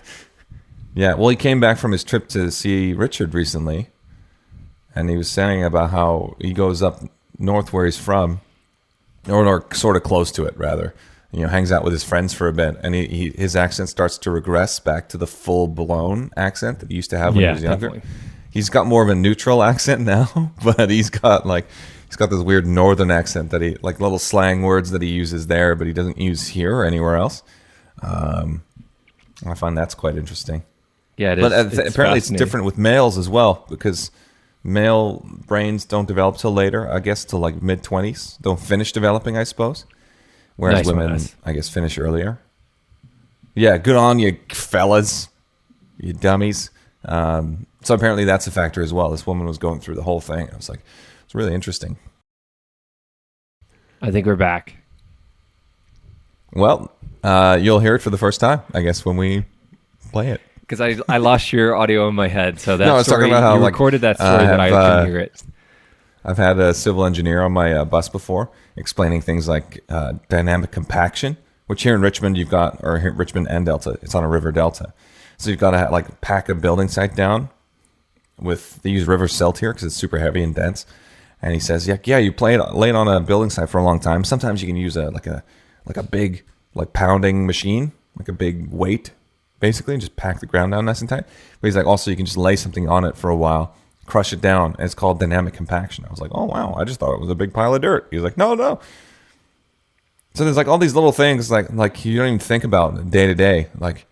Yeah, well, he came back from his trip to see Richard recently, and he was saying about how he goes up north where he's from, or sort of close to it, rather. Hangs out with his friends for a bit, and his accent starts to regress back to the full-blown accent that he used to have when he was younger. Definitely. He's got more of a neutral accent now, but he's got this weird northern accent that he, like little slang words that he uses there, but he doesn't use here or anywhere else. I find that's quite interesting. Yeah, it is. But apparently it's different with males as well, because male brains don't develop till later, I guess, till like mid-20s. Don't finish developing, I suppose. Whereas women, I guess, finish earlier. Yeah, good on you, fellas. You dummies. So apparently that's a factor as well. This woman was going through the whole thing. I was like, it's really interesting. I think we're back. Well, you'll hear it for the first time, I guess, when we play it. Because I lost your audio in my head. So that no, I was talking about how you recorded that story that I couldn't hear it. I've had a civil engineer on my bus before explaining things like dynamic compaction, which here in Richmond you've got, or here in Richmond and Delta, it's on a river delta. So you've got to pack a building site down they use river silt here because it's super heavy and dense. And he says, you lay it on a building site for a long time. Sometimes you can use a big like pounding machine, like a big weight, basically, and just pack the ground down nice and tight. But he's like, also you can just lay something on it for a while, crush it down, and it's called dynamic compaction. I was like, oh wow, I just thought it was a big pile of dirt. He's like, no. So there's like all these little things like you don't even think about day to day, like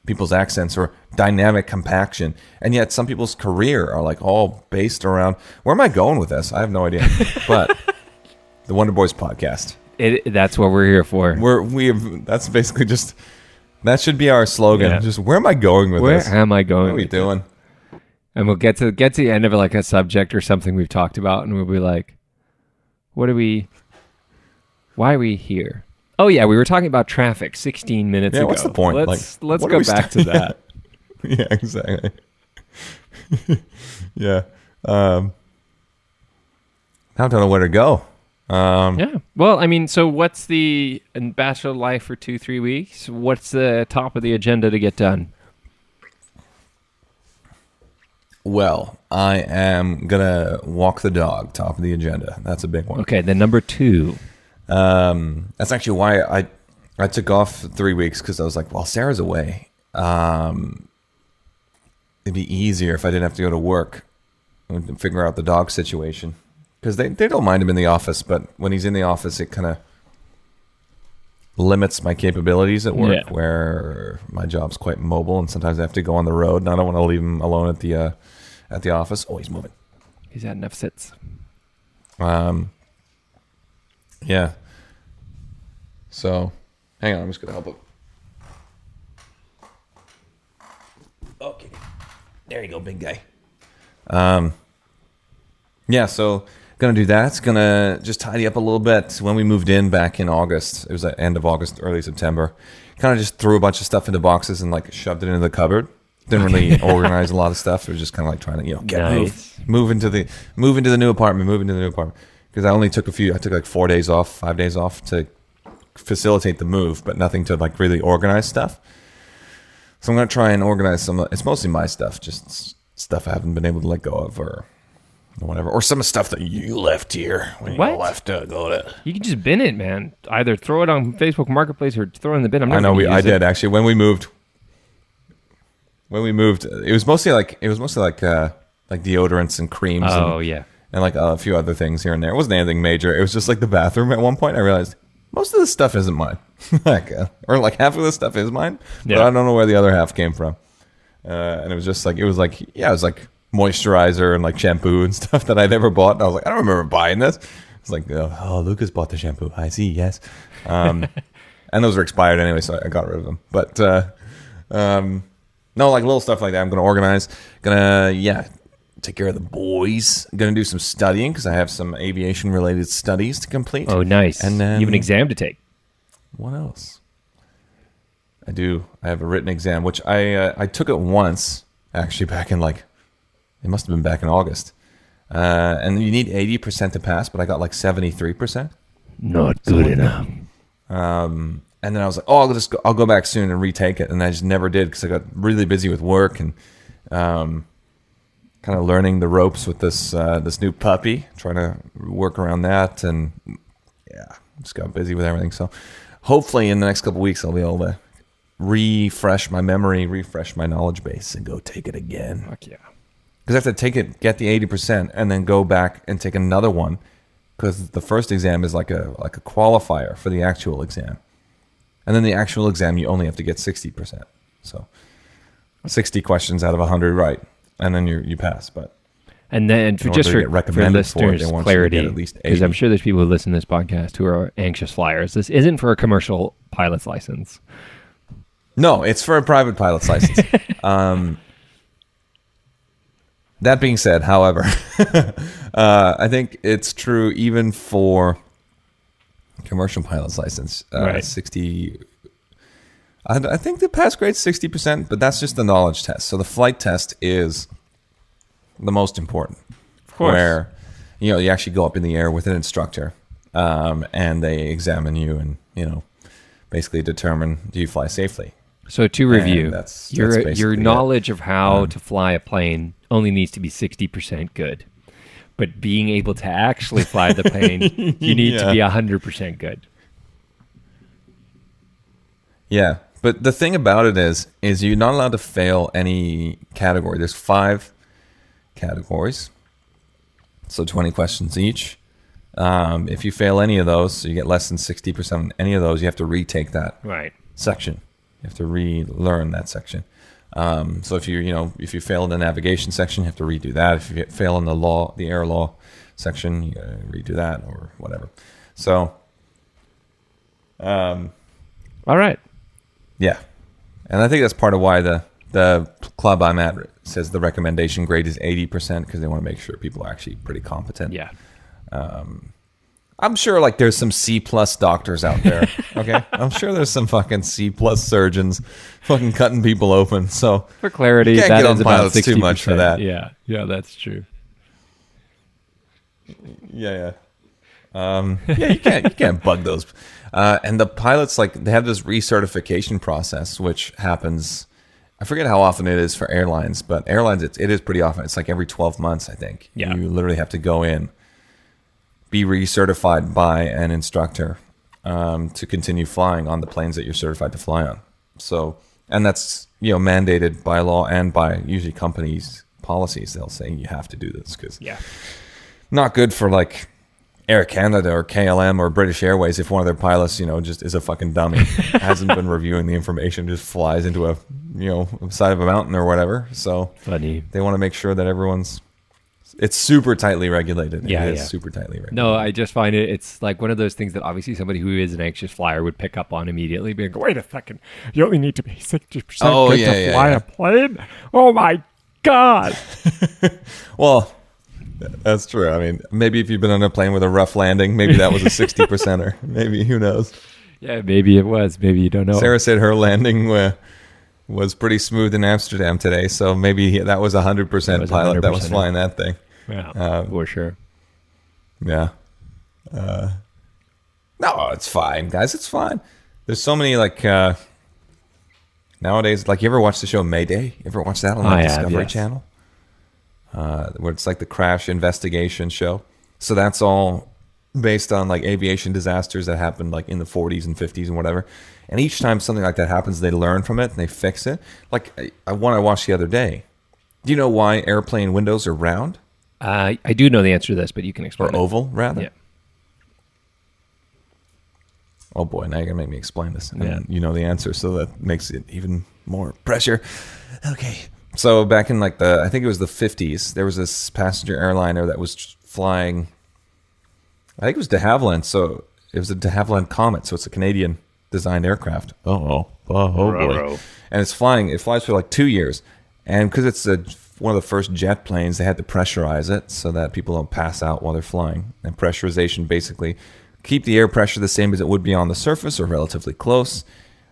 people's accents or dynamic compaction, and yet some people's career are like all based around. Where am I going with this? I have no idea. But the Wonder Boys podcast. That's what we're here for. That's basically just that should be our slogan. Yeah. Just where am I going with this? Where am I going? What are we doing? And we'll get to the end of it, like a subject or something we've talked about, and we'll be like, why are we here? Oh yeah, we were talking about traffic 16 minutes ago. What's the point? Let's go back to that. Yeah, exactly. Yeah. I don't know where to go. Yeah. Well, I mean, so what's the in bachelor life for 2-3 weeks? What's the top of the agenda to get done? Well, I am gonna walk the dog. Top of the agenda. That's a big one. Okay, then number 2. That's actually why I took off 3 weeks, because I was like, well, Sarah's away. It'd be easier if I didn't have to go to work and figure out the dog situation, because they don't mind him in the office, but when he's in the office, it kind of limits my capabilities at work, where my job's quite mobile, and sometimes I have to go on the road, and I don't want to leave him alone at the office. Oh, he's moving. He's had enough sits. Yeah. So, hang on, I'm just going to help him. Okay. There you go, big guy. Yeah, so going to do that. It's going to just tidy up a little bit. When we moved in back in August, it was the end of August, early September, kind of just threw a bunch of stuff into boxes and like shoved it into the cupboard. Didn't really organize a lot of stuff. It was just kind of like trying to, move into the new apartment, because I took like 4 days off, 5 days off to facilitate the move, but nothing to like really organize stuff. So I'm going to try and organize it's mostly my stuff, just stuff I haven't been able to let go of or whatever. Or some stuff that you left here when you left to go to. You can just bin it, man. Either throw it on Facebook Marketplace or throw it in the bin. I did actually. When we moved, it was mostly like deodorants and creams. Oh, and, yeah. And like a few other things here and there. It wasn't anything major. It was just like the bathroom. At one point, I realized most of this stuff isn't mine. Or like half of this stuff is mine, but I don't know where the other half came from. And it was just like, it was like moisturizer and like shampoo and stuff that I never bought. And I was like, I don't remember buying this. It's like, oh, Lucas bought the shampoo. I see, yes. And those are expired anyway, so I got rid of them. But no, like little stuff like that. I'm going to organize. Take care of the boys. I'm going to do some studying because I have some aviation-related studies to complete. Oh, nice. And then you have an exam to take. What else? I do. I have a written exam, which I took it once, actually, back in it must have been back in August. And you need 80% to pass, but I got like 73%. Not good enough. And then I was like, oh, I'll go back soon and retake it. And I just never did because I got really busy with work and kind of learning the ropes with this new puppy, trying to work around that. And yeah, just got busy with everything. So hopefully in the next couple of weeks, I'll be able to refresh my memory, refresh my knowledge base, and go take it again. Fuck yeah. Because I have to take it, get the 80%, and then go back and take another one. Because the first exam is like a qualifier for the actual exam. And then the actual exam, you only have to get 60%. So 60 questions out of 100 right. And then you pass. But and then just for listeners' clarity, because I'm sure there's people who listen to this podcast who are anxious flyers, this isn't for a commercial pilot's license. No, it's for a private pilot's license. That being said, however, I think it's true even for commercial pilot's license. 60. I think the pass grade's 60%, but that's just the knowledge test. So the flight test is the most important. Of course. Where, you actually go up in the air with an instructor, and they examine you and, basically determine, do you fly safely? So to review, that's your knowledge of how to fly a plane only needs to be 60% good. But being able to actually fly the plane, you need to be 100% good. Yeah, but the thing about it is you're not allowed to fail any category. There's 5 categories, so 20 questions each. If you fail any of those, so you get less than 60% on any of those, you have to retake that Right. section. You have to relearn that section. So if you fail in the navigation section, you have to redo that. If you fail in the air law section, you gotta redo that or whatever. So, All right. yeah, and I think that's part of why the club I'm at says the recommendation grade is 80% because they want to make sure people are actually pretty competent. Yeah. I'm sure like there's some C+ doctors out there. Okay, I'm sure there's some fucking C+ surgeons fucking cutting people open. So For clarity, you can't that get on is about pilots 60%. too much for that. Yeah. Yeah, that's true. Yeah. Yeah, you can't bug those. And the pilots, like, they have this recertification process, which happens. I forget how often it is for airlines, but airlines, it is pretty often. It's like every 12 months, I think. Yeah. You literally have to go in, be recertified by an instructor to continue flying on the planes that you're certified to fly on. So, and that's mandated by law and by usually companies' policies. They'll say you have to do this because not good for like Air Canada or KLM or British Airways if one of their pilots, just is a fucking dummy, hasn't been reviewing the information, just flies into a, side of a mountain or whatever. So Funny. they want to make sure that it's super tightly regulated. Yeah, it is yeah. super tightly regulated. No, I just find it's like one of those things that obviously somebody who is an anxious flyer would pick up on immediately. Being, wait a second, you only need to be 60% good to fly a plane? Oh my God. Well, that's true. I mean, maybe if you've been on a plane with a rough landing, maybe that was a 60%er. Maybe, who knows? Yeah, maybe it was. Maybe you don't know. Sarah said her landing was pretty smooth in Amsterdam today, so maybe that was 100% pilot that was flying that thing. Yeah, for sure. Yeah. No, it's fine, guys. It's fine. There's so many, like, nowadays, like, you ever watch the show Mayday? You ever watch that on the Discovery Channel? Where it's like the crash investigation show. So that's all based on like aviation disasters that happened like in the 40s and 50s and whatever. And each time something like that happens, they learn from it and they fix it. Like one I watched the other day. Do you know why airplane windows are round? I do know the answer to this, but you can explain. Or oval, rather? Yeah. Oh boy, now you're going to make me explain this. And Yeah. you know the answer, so that makes it even more pressure. Okay. So back in like I think it was the 50s, there was this passenger airliner that was flying, I think it was de Havilland. So it was a de Havilland Comet. So it's a Canadian designed aircraft. Oh boy. And it flies for like 2 years. And because it's one of the first jet planes, they had to pressurize it so that people don't pass out while they're flying. And pressurization basically keep the air pressure the same as it would be on the surface or relatively close.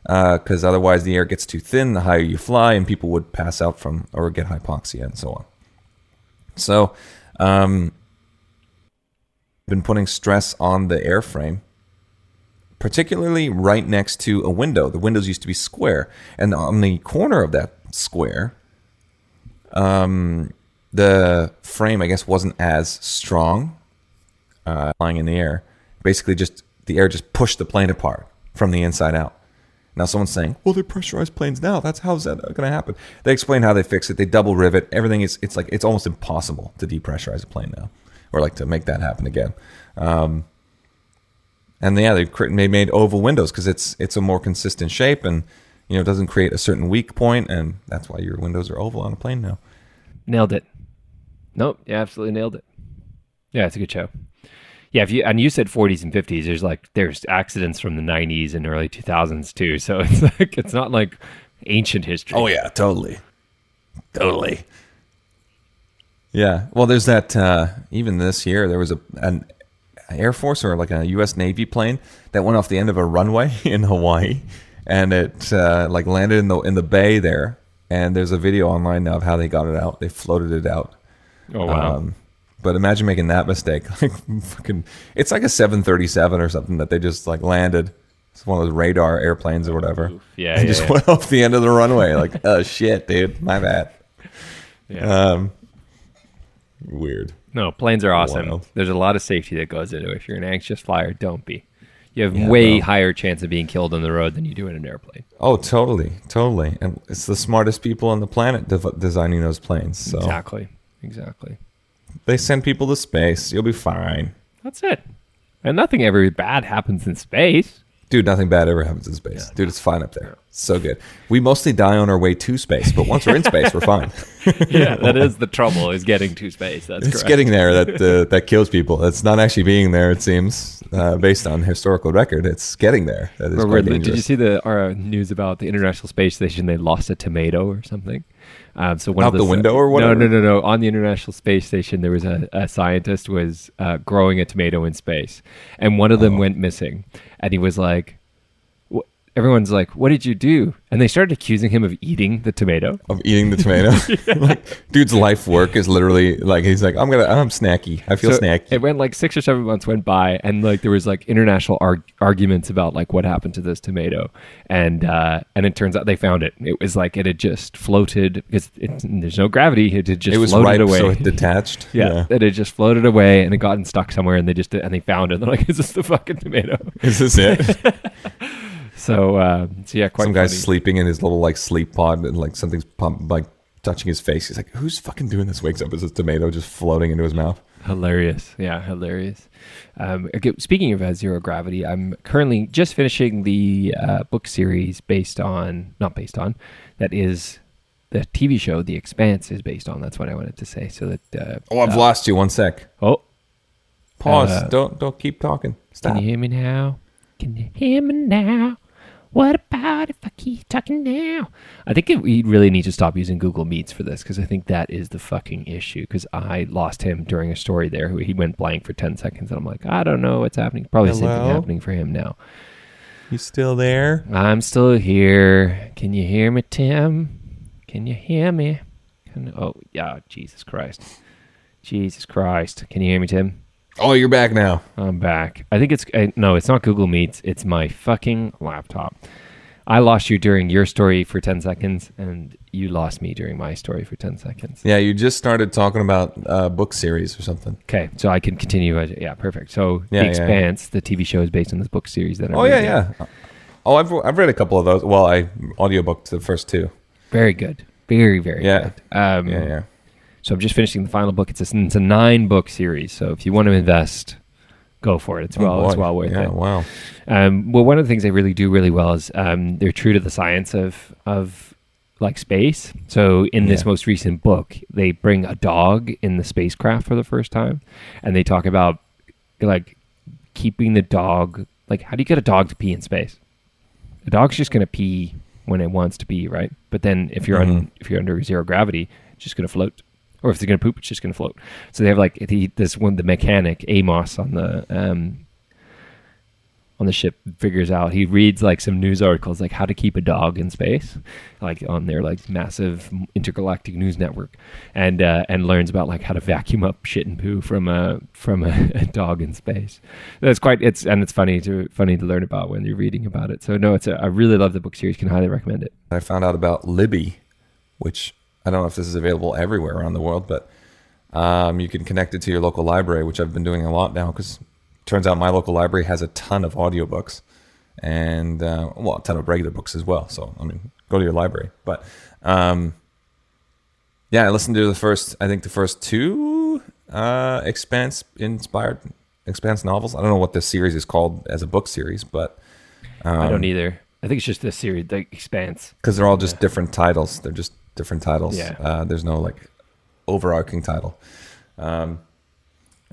Because otherwise the air gets too thin the higher you fly, and people would pass out from or get hypoxia and so on. So, been putting stress on the airframe, particularly right next to a window. The windows used to be square, and on the corner of that square, the frame, I guess, wasn't as strong flying in the air. Basically, the air just pushed the plane apart from the inside out. Now someone's saying, well, they pressurize planes now. How's that going to happen? They explain how they fix it. They double rivet. Everything it's almost impossible to depressurize a plane now, or like to make that happen again. And yeah, they made oval windows because it's a more consistent shape, and it doesn't create a certain weak point, and that's why your windows are oval on a plane now. Nailed it. Nope, you absolutely nailed it. Yeah, it's a good show. Yeah, you said 40s and 50s. There's accidents from the 90s and early 2000s too. So it's not like ancient history. Oh yeah, totally. Yeah. Well, there's that. Even this year, there was an Air Force or like a U.S. Navy plane that went off the end of a runway in Hawaii, and it landed in the bay there. And there's a video online now of how they got it out. They floated it out. Oh wow. But imagine making that mistake. It's like a 737 or something that they just like landed. It's one of those radar airplanes or whatever. Yeah, and just went off the end of the runway. Like, oh shit, dude, my bad. Yeah. Weird. No, planes are awesome. Wild. There's a lot of safety that goes into it. If you're an anxious flyer, don't be. You have Yeah, way bro. higher chance of being killed on the road than you do in an airplane. Oh, totally, totally. And it's the smartest people on the planet designing those planes. So Exactly. they send people to space. You'll be fine. That's it. And nothing ever bad happens in space. Dude, nothing bad ever happens in space. Yeah. Dude, it's fine up there. So good. We mostly die on our way to space, but once we're in space, we're fine. Yeah, that is the trouble, is getting to space. That's It's correct. getting there that kills people. It's not actually being there, it seems, based on historical record. It's getting there. That is quite Weirdly, did you dangerous. see the news about the International Space Station? They lost a tomato or something. So one Out of the window or whatever? No. On the International Space Station, there was a scientist was growing a tomato in space, and one of them went missing. And he was like, everyone's like, "What did you do?" And they started accusing him of eating the tomato. Of eating the tomato. Like, dude's life work is literally like, he's like, I'm snacky. I feel So snacky. it went like 6 or 7 months went by, and like there was like international arguments about like what happened to this tomato, and it turns out they found it. It was like it had just floated because there's no gravity. It had just It was floated ripe, away. so it detached. yeah, it had just floated away and it gotten stuck somewhere, and they found it. They're like, "Is this the fucking tomato?" Is this it? So yeah, quite Some guy's funny. sleeping in his little like sleep pod and like something's like touching his face. He's like, who's fucking doing this? Wakes up as a tomato just floating into his mouth. Hilarious. Yeah, hilarious. Okay, speaking of zero gravity, I'm currently just finishing the book series that is the TV show The Expanse is based on. That's what I wanted to say. So that I've lost you. 1 sec. Pause. Uh, Don't keep talking. Stop. Can you hear me now? Can you hear me now? What about if I keep talking now? I think we really need to stop using Google Meets for this, because I think that is the fucking issue, because I lost him during a story there. He went blank for 10 seconds, and I'm like, I don't know what's happening. Probably the same thing Hello? happening for him now. You still there? I'm still here. Can you hear me, Tim? Can you hear me? Oh, yeah, Jesus Christ. Jesus Christ. Can you hear me, Tim? Oh, you're back now. I'm back. I think it's not Google Meets. It's my fucking laptop. I lost you during your story for 10 seconds, and you lost me during my story for 10 seconds. Yeah, you just started talking about book series or something. Okay, so I can continue. Yeah, perfect. So Yeah, The Expanse, the TV show, is based on this book series that I'm reading. Yeah. Oh, I've read a couple of those. Well, I audiobooked the first two. Very good. Very, very Yeah. good. Yeah. So I'm just finishing the final book. It's a 9-book series. So if you want to invest, go for it. It's well worth Yeah, it. wow. Well, one of the things they really do really well is they're true to the science of like space. So in this most recent book, they bring a dog in the spacecraft for the first time, and they talk about like keeping the dog. Like, how do you get a dog to pee in space? A dog's just going to pee when it wants to pee, right? But then if you're under zero gravity, it's just going to float. Or if they're going to poop, it's just going to float. So they have like the mechanic Amos on the ship figures out. He reads like some news articles like how to keep a dog in space, like on their like massive intergalactic news network, and learns about like how to vacuum up shit and poo from a dog in space. It's funny to learn about when you're reading about it. So no, I really love the book series. Can highly recommend it. I found out about Libby, which I don't know if this is available everywhere around the world, but you can connect it to your local library, which I've been doing a lot now, because it turns out my local library has a ton of audiobooks and, a ton of regular books as well. So, I mean, go to your library. But, I listened to the first two Expanse novels. I don't know what this series is called as a book series, but... I don't either. I think it's just this series, The Expanse. Because they're all just different titles. They're just different titles. Yeah. There's no like overarching title. And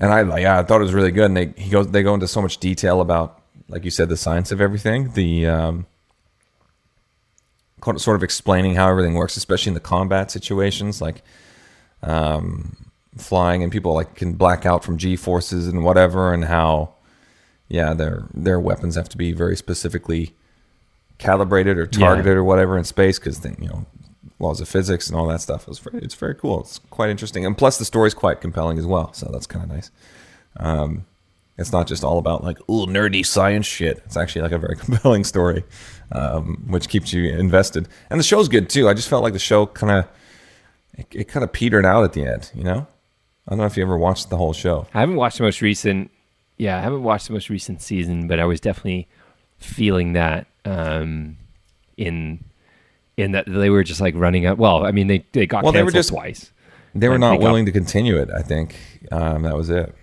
I thought it was really good. And they go into so much detail about, like you said, the science of everything. The sort of explaining how everything works, especially in the combat situations, like flying, and people like can black out from G forces and whatever, and how their weapons have to be very specifically calibrated or targeted or whatever in space, because then laws of physics and all that stuff. It's very cool. It's quite interesting, and plus the story's quite compelling as well, so that's kind of nice. It's not just all about like nerdy science shit. It's actually like a very compelling story, which keeps you invested. And the show's good too. I just felt like the show kind of petered out at the end. I don't know if you ever watched the whole show. I haven't watched the most recent I haven't watched the most recent season, but I was definitely feeling that in that they were just like running out. Well, I mean, they got canceled twice. They were not willing to continue it. I think that was it.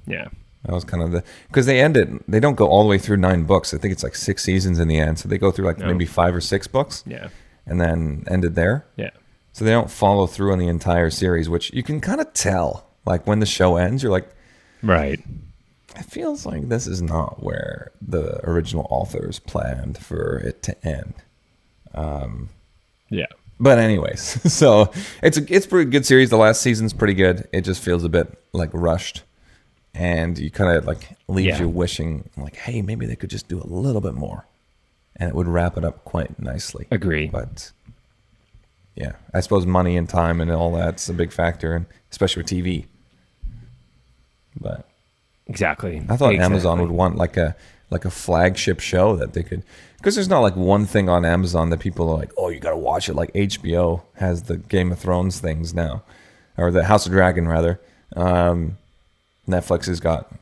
Yeah. That was kind of because they don't go all the way through 9 books. I think it's like 6 seasons in the end. So they go through maybe 5 or 6 books. Yeah. And then ended there. Yeah. So they don't follow through on the entire series, which you can kind of tell. Like when the show ends, you're like, right. It feels like this is not where the original authors planned for it to end. Yeah. But anyways, so it's a pretty good series. The last season's pretty good. It just feels a bit like rushed. And you kind of like leaves you wishing like, hey, maybe they could just do a little bit more. And it would wrap it up quite nicely. Agree. But yeah, I suppose money and time and all that's a big factor, and especially with TV. But exactly. I thought Amazon would want like a flagship show that they could, because there's not like one thing on Amazon that people are like, oh, you got to watch it. Like HBO has the Game of Thrones things now, or the House of Dragon rather. Netflix has got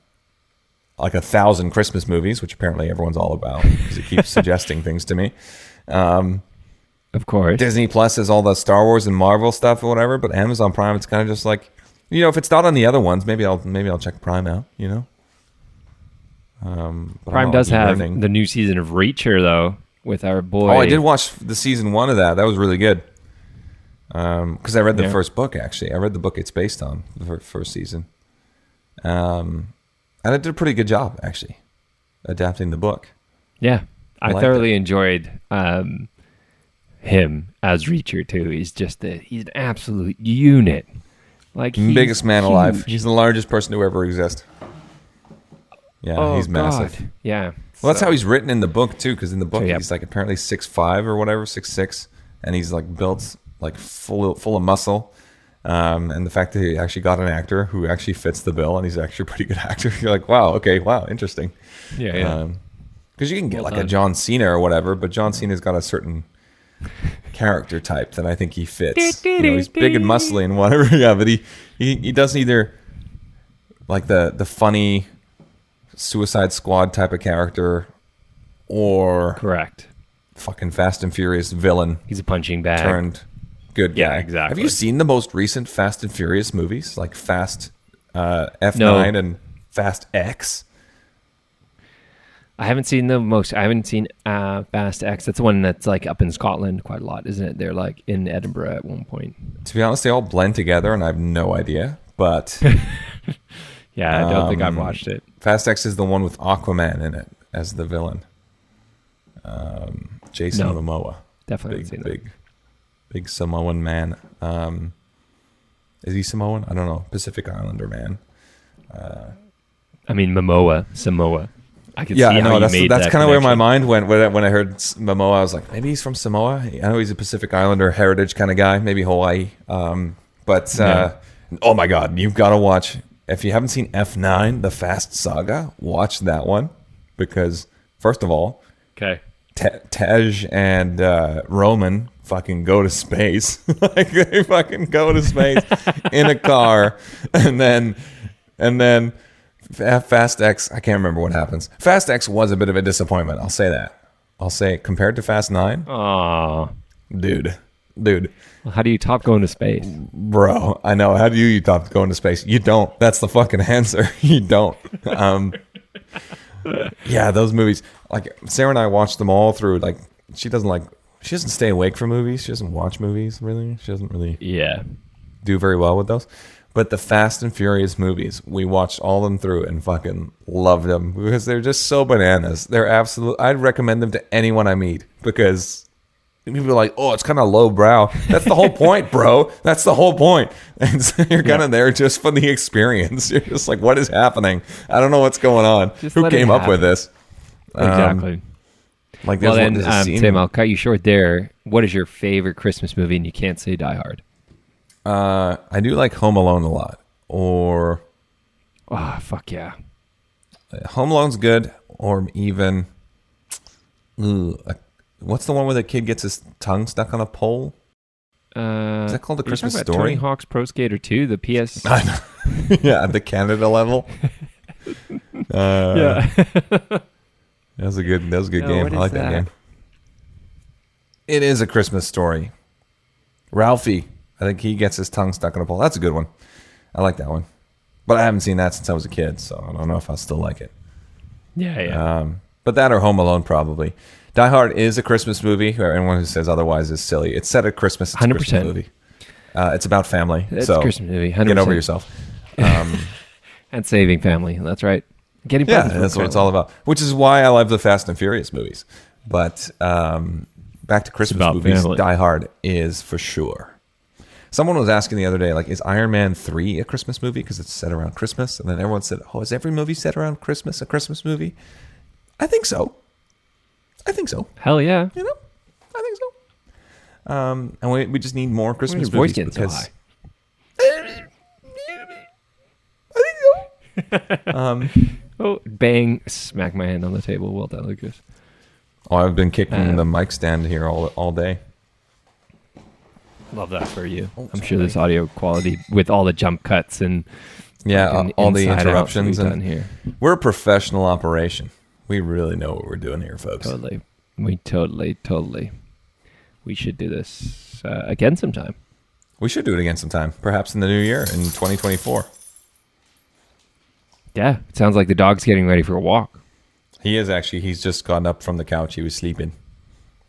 like 1,000 Christmas movies, which apparently everyone's all about because it keeps suggesting things to me. Of course. Disney Plus has all the Star Wars and Marvel stuff or whatever, but Amazon Prime, it's kind of just like, if it's not on the other ones, maybe I'll check Prime out, Prime does have the new season of Reacher, though, with our boy. Oh, I did watch the season 1 of that. That was really good. Because I read the first book, actually. I read the book it's based on, the first season. And it did a pretty good job, actually, adapting the book. Yeah. I thoroughly enjoyed him as Reacher, too. He's just he's an absolute unit. Like biggest man alive. He's the largest person to ever exist. Yeah, he's massive. God. Yeah. Well, that's how he's written in the book too, because in the book he's like apparently 6'5" or whatever, 6'6", and he's like built like full of muscle. And the fact that he actually got an actor who actually fits the bill, and he's actually a pretty good actor. You're like, wow, interesting. Yeah. Because you can get a John Cena or whatever, but John Cena's got a certain character type that I think he fits. He's big and muscly and whatever. Yeah, but he doesn't either like the funny Suicide Squad type of character or correct fucking Fast and Furious villain. He's a punching bag turned good guy. Yeah, exactly. Have you seen the most recent Fast and Furious movies, like Fast F9 and Fast X? I haven't seen Fast X. That's the one that's like up in Scotland quite a lot, isn't it? They're like in Edinburgh at one point. To be honest, they all blend together, and I have no idea. But yeah, I don't think I've watched it. Fast X is the one with Aquaman in it as the villain. Jason Momoa, definitely seen that. Big Samoan man. Is he Samoan? I don't know. Pacific Islander man. I mean, Samoa. I can see I know. how That's kind of where my mind went when I heard Momoa. I was like, maybe he's from Samoa. I know he's a Pacific Islander heritage kind of guy. Maybe Hawaii. Oh my God, you've got to watch. If you haven't seen F9, the Fast Saga, watch that one because first of all, okay, Tej and Roman fucking go to space. Like they fucking go to space in a car, and then Fast X. I can't remember what happens. Fast X was a bit of a disappointment. I'll say that. I'll say compared to Fast 9. Aww, dude. Well, how do you top going to space, bro? I know. How do you top going to space? You don't. That's the fucking answer. You don't. Yeah, those movies. Like Sarah and I watched them all through. Like she doesn't stay awake for movies. She doesn't watch movies really. She doesn't really do very well with those. But the Fast and Furious movies, we watched all them through and fucking loved them because they're just so bananas. They're absolute. I'd recommend them to anyone I meet because people are like, oh, it's kind of lowbrow. That's the whole point, bro. That's the whole point. And so you're kind of there just for the experience. You're just like, what is happening? I don't know what's going on. Who came up with this? Exactly. Well then, Tim, I'll cut you short there. What is your favorite Christmas movie? And you can't say Die Hard. I do like Home Alone a lot. Or fuck yeah, Home Alone's good. Or even what's the one where the kid gets his tongue stuck on a pole? Is that called The Christmas Story? Tony Hawk's Pro Skater 2, the PS. Yeah, at the Canada level. Yeah. That was a good game. what I is like that that? game. It is A Christmas Story. Ralphie, I think he gets his tongue stuck in a pole. That's a good one. I like that one. But I haven't seen that since I was a kid, so I don't know if I'll still like it. Yeah. But that or Home Alone, probably. Die Hard is a Christmas movie. Anyone who says otherwise is silly. It's set at Christmas. It's a 100%. Christmas movie. It's about family. It's so a Christmas movie. 100%. Get over yourself. And saving family. That's right. Getting Yeah, presents for that's what it's family. all about. Which is why I love the Fast and Furious movies. But back to Christmas about movies, family. Die Hard is for sure. Someone was asking the other day, like, is Iron Man 3 a Christmas movie because it's set around Christmas? And then everyone said, oh, is every movie set around Christmas a Christmas movie? I think so. Hell yeah. You know? I think so. And we just need more Christmas Where's your voice movies. getting so high? Oh, bang. Smack my hand on the table. Well done, Lucas. Oh, I've been kicking the mic stand here all day. Love that for you. I'm sure this audio quality with all the jump cuts and fucking all the inside outs interruptions. we've And done here. we're a professional operation. We really know what we're doing here, folks. Totally. We totally. We should do this again sometime. We should do it again sometime, perhaps in the new year, in 2024. Yeah. It sounds like the dog's getting ready for a walk. He is actually. He's just gotten up from the couch. He was sleeping.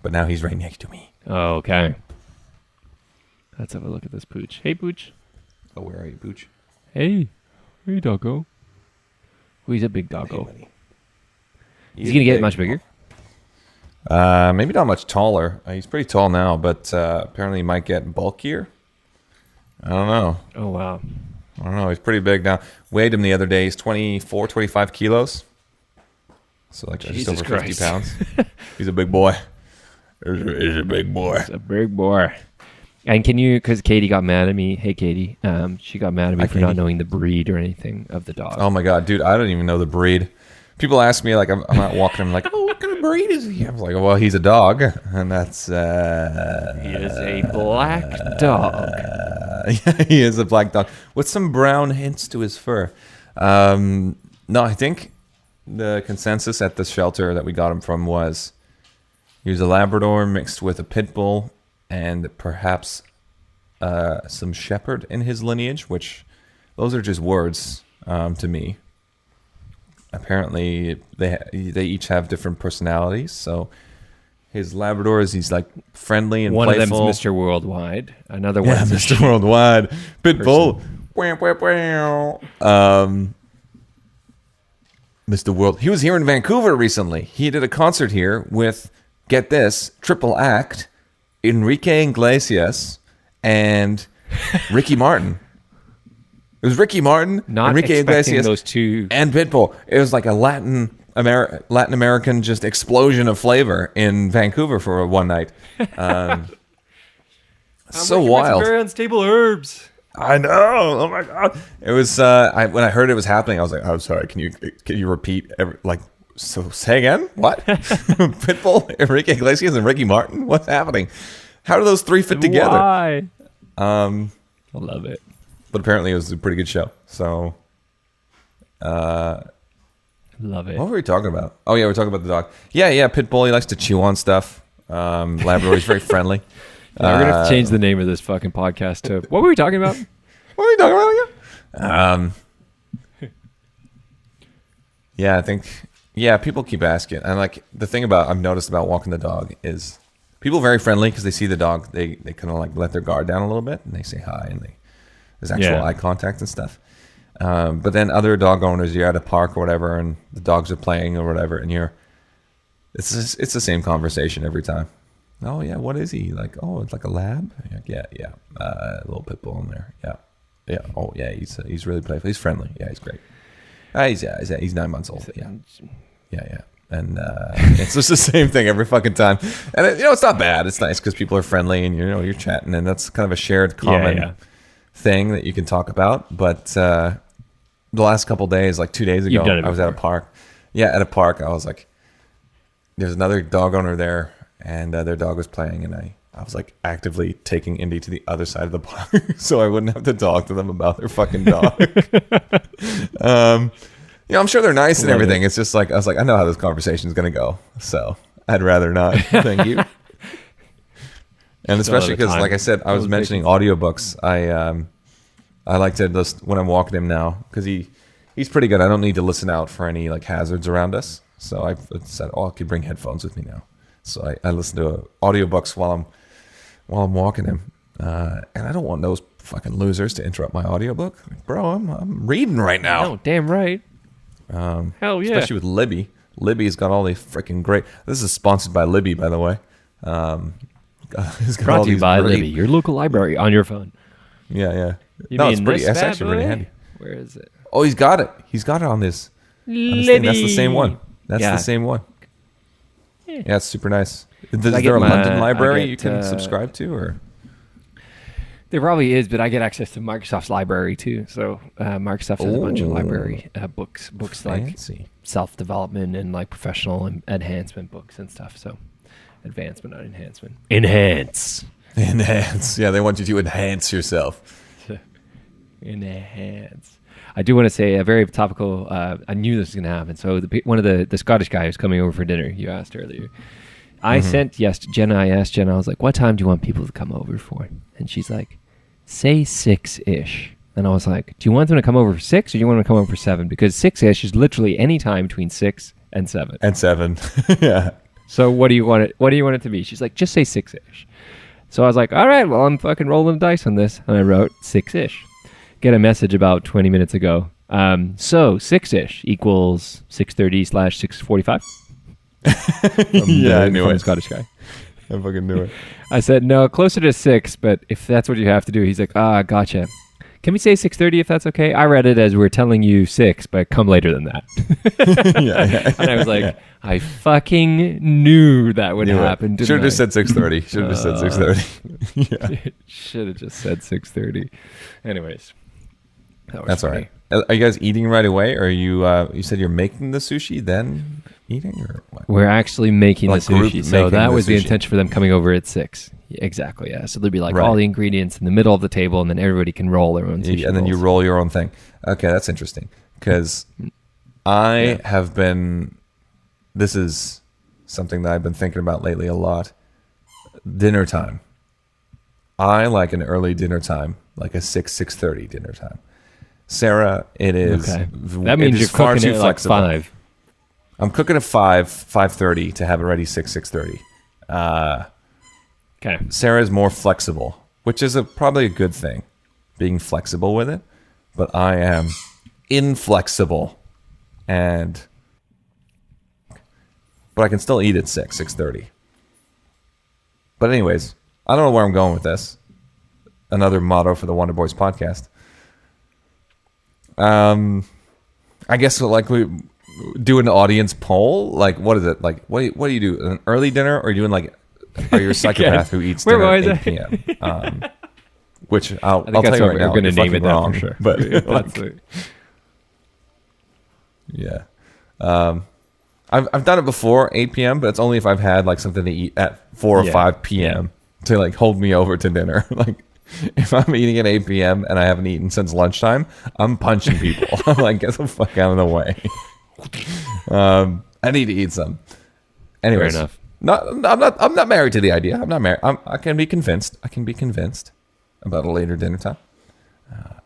But now he's right next to me. Oh, okay. Let's have a look at this pooch. Hey, pooch. Oh, where are you, Pooch? Hey, doggo. Oh, he's a big doggo. Hey, buddy. Is he going to get much bigger? Maybe not much taller. He's pretty tall now, but apparently he might get bulkier. I don't know. Oh, wow. I don't know. He's pretty big now. Weighed him the other day. He's 24, 25 kilos. So like just Jesus over 50 Christ. pounds. He's a big boy. He's a big boy. It's a big boy. And can you, because Katie got mad at me. Hey, Katie. She got mad at me Hi, for not Katie. knowing the breed or anything of the dog. Oh my God, dude. I don't even know the breed. People ask me, like, I'm out walking. I'm like, oh, what kind of breed is he? I'm like, well, he's a dog. And that's... He is a black dog. Yeah, he is a black dog with some brown hints to his fur. No, I think the consensus at the shelter that we got him from was he was a Labrador mixed with a pit bull and perhaps some shepherd in his lineage, which those are just words to me. Apparently, they each have different personalities. So his Labrador he's like friendly and One playful. of them's Mr. Worldwide. Another Yeah, one's Mr. Worldwide. Pitbull. Mr. World. He was here in Vancouver recently. He did a concert here with, get this, triple act, Enrique Iglesias and Ricky Martin. It was Ricky Martin, Not Enrique expecting Iglesias, those two. and Pitbull. It was like a Latin American just explosion of flavor in Vancouver for one night. So wild. Very unstable herbs. I know. Oh my God. It was when I heard it was happening, I was like, "I'm sorry. Can you repeat so say again? What? Pitbull, Enrique Iglesias, and Ricky Martin? What's happening? How do those three fit together?" Why? I love it. But apparently it was a pretty good show. So Love it. what were we talking about? Oh yeah, we're talking about the dog. Yeah, Pitbull, he likes to chew on stuff. Labrador, he's very friendly. Yeah, we're gonna have to change the name of this fucking podcast to what were we talking about? What are we talking about again? Yeah, I think people keep asking, and like the thing about I've noticed about walking the dog is people are very friendly because they see the dog, they kind of like let their guard down a little bit and they say hi and there's actual eye contact and stuff. But then other dog owners, you're at a park or whatever, and the dogs are playing or whatever, and it's the same conversation every time. Oh yeah, what is he like? Oh, it's like a lab. Yeah, a little pit bull in there. Yeah. Oh yeah, he's really playful. He's friendly. Yeah, he's great. He's 9 months old. Yeah. And it's just the same thing every fucking time. And it's not bad. It's nice because people are friendly and you're chatting, and that's kind of a shared common thing that you can talk about. But the last couple days, like 2 days ago, I was at a park. Yeah, at a park, I was like, there's another dog owner there. And their dog was playing, and I was like actively taking Indy to the other side of the park so I wouldn't have to talk to them about their fucking dog. I'm sure they're nice and Love everything. it. It's just like, I was like, I know how this conversation is going to go. So I'd rather not. Thank you. And especially because, like I said, I was mentioning audiobooks. I like to listen when I'm walking him now because he's pretty good. I don't need to listen out for any like hazards around us. So I said, I could bring headphones with me now. So I listen to audiobooks while I'm walking him. And I don't want those fucking losers to interrupt my audiobook. Like, bro, I'm reading right now. No, damn right. Hell yeah. Especially with Libby. Libby's got all the freaking great. This is sponsored by Libby, by the way. Brought to you by Libby, your local library on your phone. Yeah. You No, mean it's pretty. this That's bad actually really boy? handy. Where is it? Oh, he's got it. He's got it on this. Libby. That's the same one. That's Yeah. the same one. Yeah, it's super nice. Is I there get a my- London I library get, you can subscribe to, or? There probably is, but I get access to Microsoft's library too. So Microsoft has a bunch of Ooh. library books like Fancy. self-development and like professional enhancement books and stuff. So advancement, not enhancement. Enhance. Yeah, they want you to enhance yourself. Enhance. I do want to say a very topical. I knew this was going to happen. So one of the Scottish guy who's coming over for dinner. You asked earlier. I sent Jenna. I asked Jenna. I was like, "What time do you want people to come over for?" And she's like, "Say 6-ish." And I was like, "Do you want them to come over for 6, or do you want them to come over for 7? Because 6-ish is literally any time between 6 and 7." And 7. Yeah. So what do you want it? What do you want it to be? She's like, "Just say 6-ish." So I was like, "All right, well, I'm fucking rolling the dice on this," and I wrote 6-ish. Get a message about 20 minutes ago. So 6-ish equals 6:30/6:45. Yeah, I knew from it. the Scottish guy. I fucking knew it. I said, no, closer to 6, but if that's what you have to do. He's like, gotcha. Can we say 6:30 if that's okay? I read it as we're telling you 6, but come later than that. Yeah. And I was like, I fucking knew that would happen. Should have just said 6:30. Should have just said 6:30. Yeah. Should have just said 6:30. Anyways. That's all right. Are you guys eating right away, or are you? You said you're making the sushi, then eating, or what? We're actually making Like the group sushi. So making that the was the sushi. intention for them coming over at 6. Yeah, exactly, yeah. So there'd be like Right. all the ingredients in the middle of the table, and then everybody can roll their own sushi And then you rolls. roll your own thing. Okay, that's interesting because I have been. This is something that I've been thinking about lately a lot. Dinner time. I like an early dinner time, like a 6:30 dinner time. Sarah, it is. Okay. v- That means it you're is far cooking too it at like flexible. 5. I'm cooking at 5:30 to have it ready 6:30. Okay. Sarah is more flexible, which is probably a good thing, being flexible with it. But I am inflexible, but I can still eat at 6:30. But anyways, I don't know where I'm going with this. Another motto for the Wonder Boys podcast. I guess like we do an audience poll. Like, what is it? Like, what do you do? An early dinner, or are you doing like? Are you a psychopath who eats Where dinner was at 8 I? p.m.? Which I'll I think tell that's you what right we're now. going to you're name fucking it that wrong, for sure. But That's it. yeah, I've done it before 8 p.m., but it's only if I've had like something to eat at 4 or 5 p.m. to like hold me over to dinner. Like if I'm eating at 8 p.m. and I haven't eaten since lunchtime, I'm punching people. I'm like, get the fuck out of the way. I need to eat some. Anyways, Fair enough. I'm not married to the idea. I'm not married. I can be convinced. I can be convinced about a later dinner time.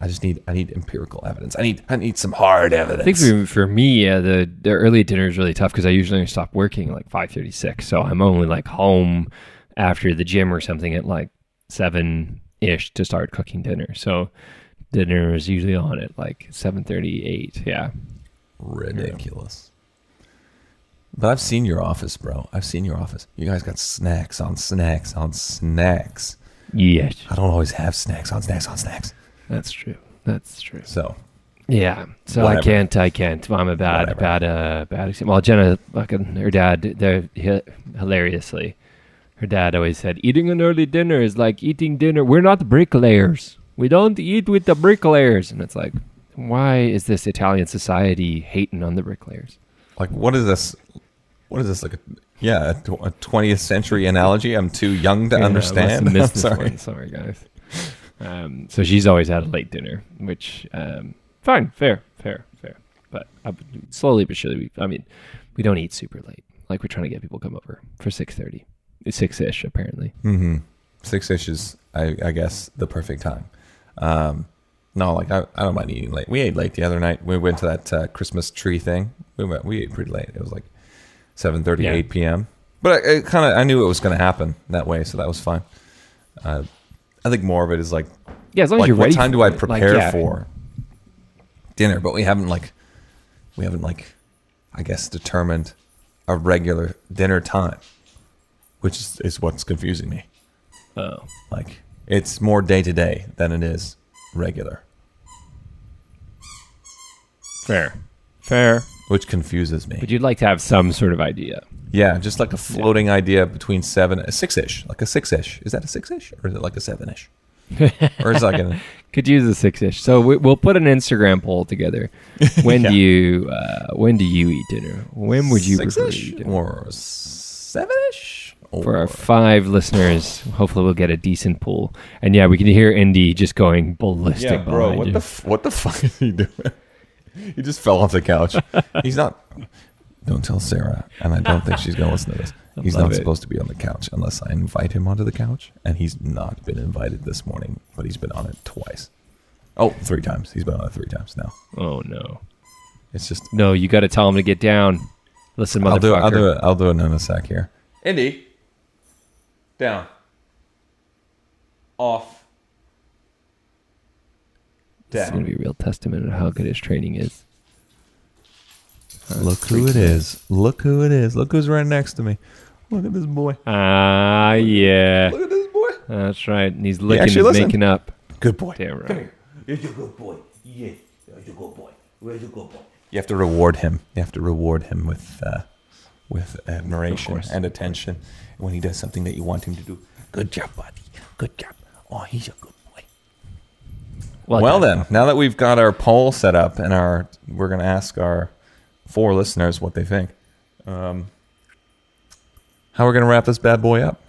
I need empirical evidence. I need some hard evidence. I think for me, the early dinner is really tough because I usually only stop working at like 5:36. So I'm only like home after the gym or something at like 7-ish to start cooking dinner. So dinner is usually on at like 7:38. Yeah. Ridiculous. But I've seen your office, bro. I've seen your office. You guys got snacks on snacks on snacks. Yes. I don't always have snacks on snacks on snacks. That's true. That's true. So Yeah. So Whatever. I can't. I'm a bad Whatever. example. Well, Jenna, fucking, her dad, hilariously, her dad always said, eating an early dinner is like eating dinner. We're not bricklayers. We don't eat with the bricklayers. And it's like, why is this Italian society hating on the bricklayers? like, what is this? What is this, like a 20th century analogy? I'm too young to Yeah, I understand. must have I'm missed this sorry. one. Sorry, guys. So she's always had a late dinner, which, fine, fair. But slowly but surely, we don't eat super late. Like we're trying to get people to come over for 6:30. It's 6-ish apparently. 6-ish is, I guess, the perfect time. No, like I don't mind eating late. We ate late the other night. We went to that Christmas tree thing. We ate pretty late. It was like 7:30, 8 p.m. But I knew it was going to happen that way, so that was fine. I think more of it is like, as long as you're what ready. time do I prepare for for dinner? But we haven't I guess determined a regular dinner time, which is what's confusing me. Oh, Like it's more day to day than it is regular, fair. which confuses me. But you'd like to have some sort of idea. Yeah, just like a floating idea between 6-ish, like a 6-ish. Is that a 6-ish or is it like a 7-ish? Or is it like a Could use a 6-ish. So we'll put an Instagram poll together. When do you eat dinner? When would you prefer to 6-ish eat dinner? or 7-ish? For our 5 listeners, hopefully we'll get a decent pool. And yeah, we can hear Indy just going ballistic. Yeah, bro, behind you. what the fuck is he doing? He just fell off the couch. He's not. Don't tell Sarah, and I don't think she's going to listen to this. He's not supposed to be on the couch unless I invite him onto the couch, and he's not been invited this morning, but he's been on it twice. Oh, 3 times. He's been on it 3 times now. Oh no! It's just No, you got to tell him to get down. Listen, motherfucker. I'll do it in a sec here. Indy, down, off, This is going to be a real testament of how good his training is. Look who it is. Look who it is. Look who's right next to me. Look at this boy. Ah, yeah. Look at this boy. That's right. And he's licking, actually he's listened. making up. Good boy. Damn right. Come here. You're a good boy. Yeah, you're a good boy. Where's your good boy? You have to reward him. You have to reward him with admiration and attention when he does something that you want him to do. Good job, buddy. Good job. Oh, he's a good boy. Well then, now that we've got our poll set up and we're going to ask our 4 listeners what they think. How are we going to wrap this bad boy up?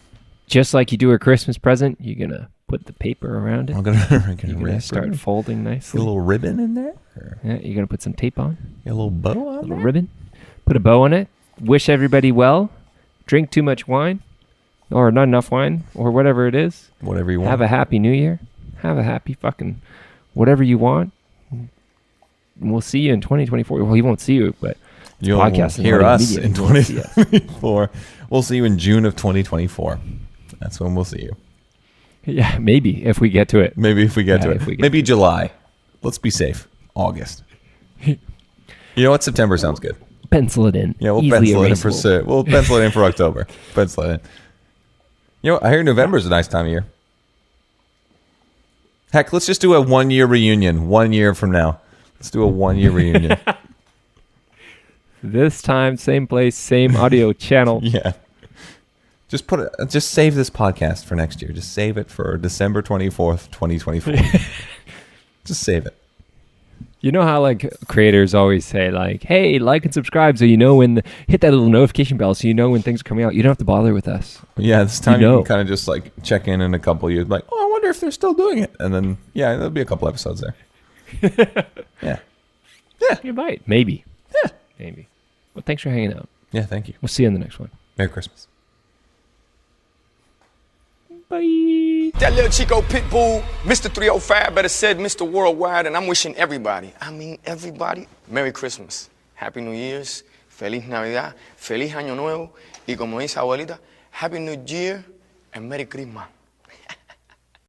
Just like you do a Christmas present, you're going to put the paper around it. I'm going You're going to to start folding Get nicely. a little ribbon in there? Or Yeah, you're going to put some tape on. get a little bow A on little there? ribbon. Put a bow on it. Wish everybody well. Drink too much wine. Or not enough wine. Or whatever it is. Whatever you want. Have a happy new year. Have a happy fucking whatever you want. And we'll see you in 2024. Well, he won't see you, but You'll podcast hear us in You won't see us. 2024. We'll see you in June of 2024. That's when we'll see you. Yeah, maybe if we get to it. Maybe if we get to Yeah, it. if we get Maybe July. Let's be safe. August. You know what? September sounds good. Pencil it in. Yeah, we'll Easily pencil it in erasable. we'll pencil it in for October. Pencil it in. You know, I hear November's a nice time of year. Heck, let's just do a 1-year reunion. 1 year from now. Let's do a 1-year reunion. This time, same place, same audio channel. Yeah. Just save this podcast for next year. Just save it for December 24th, 2024. Just save it. You know how like creators always say like, "Hey, like and subscribe," so you know when hit that little notification bell, so you know when things are coming out. You don't have to bother with us. Yeah, this time You you know. can kind of just like check in a couple of years, like, oh, I wonder if they're still doing it. And then, yeah, there'll be a couple episodes there. Yeah. You might, maybe, Yeah. maybe. Well, thanks for hanging out. Yeah, thank you. We'll see you in the next one. Merry Christmas. Bye. That little Chico Pitbull, Mr. 305, better said Mr. Worldwide, and I'm wishing everybody, I mean everybody, Merry Christmas, Happy New Year's, Feliz Navidad, Feliz Año Nuevo, y como dice abuelita, Happy New Year and Merry Christmas.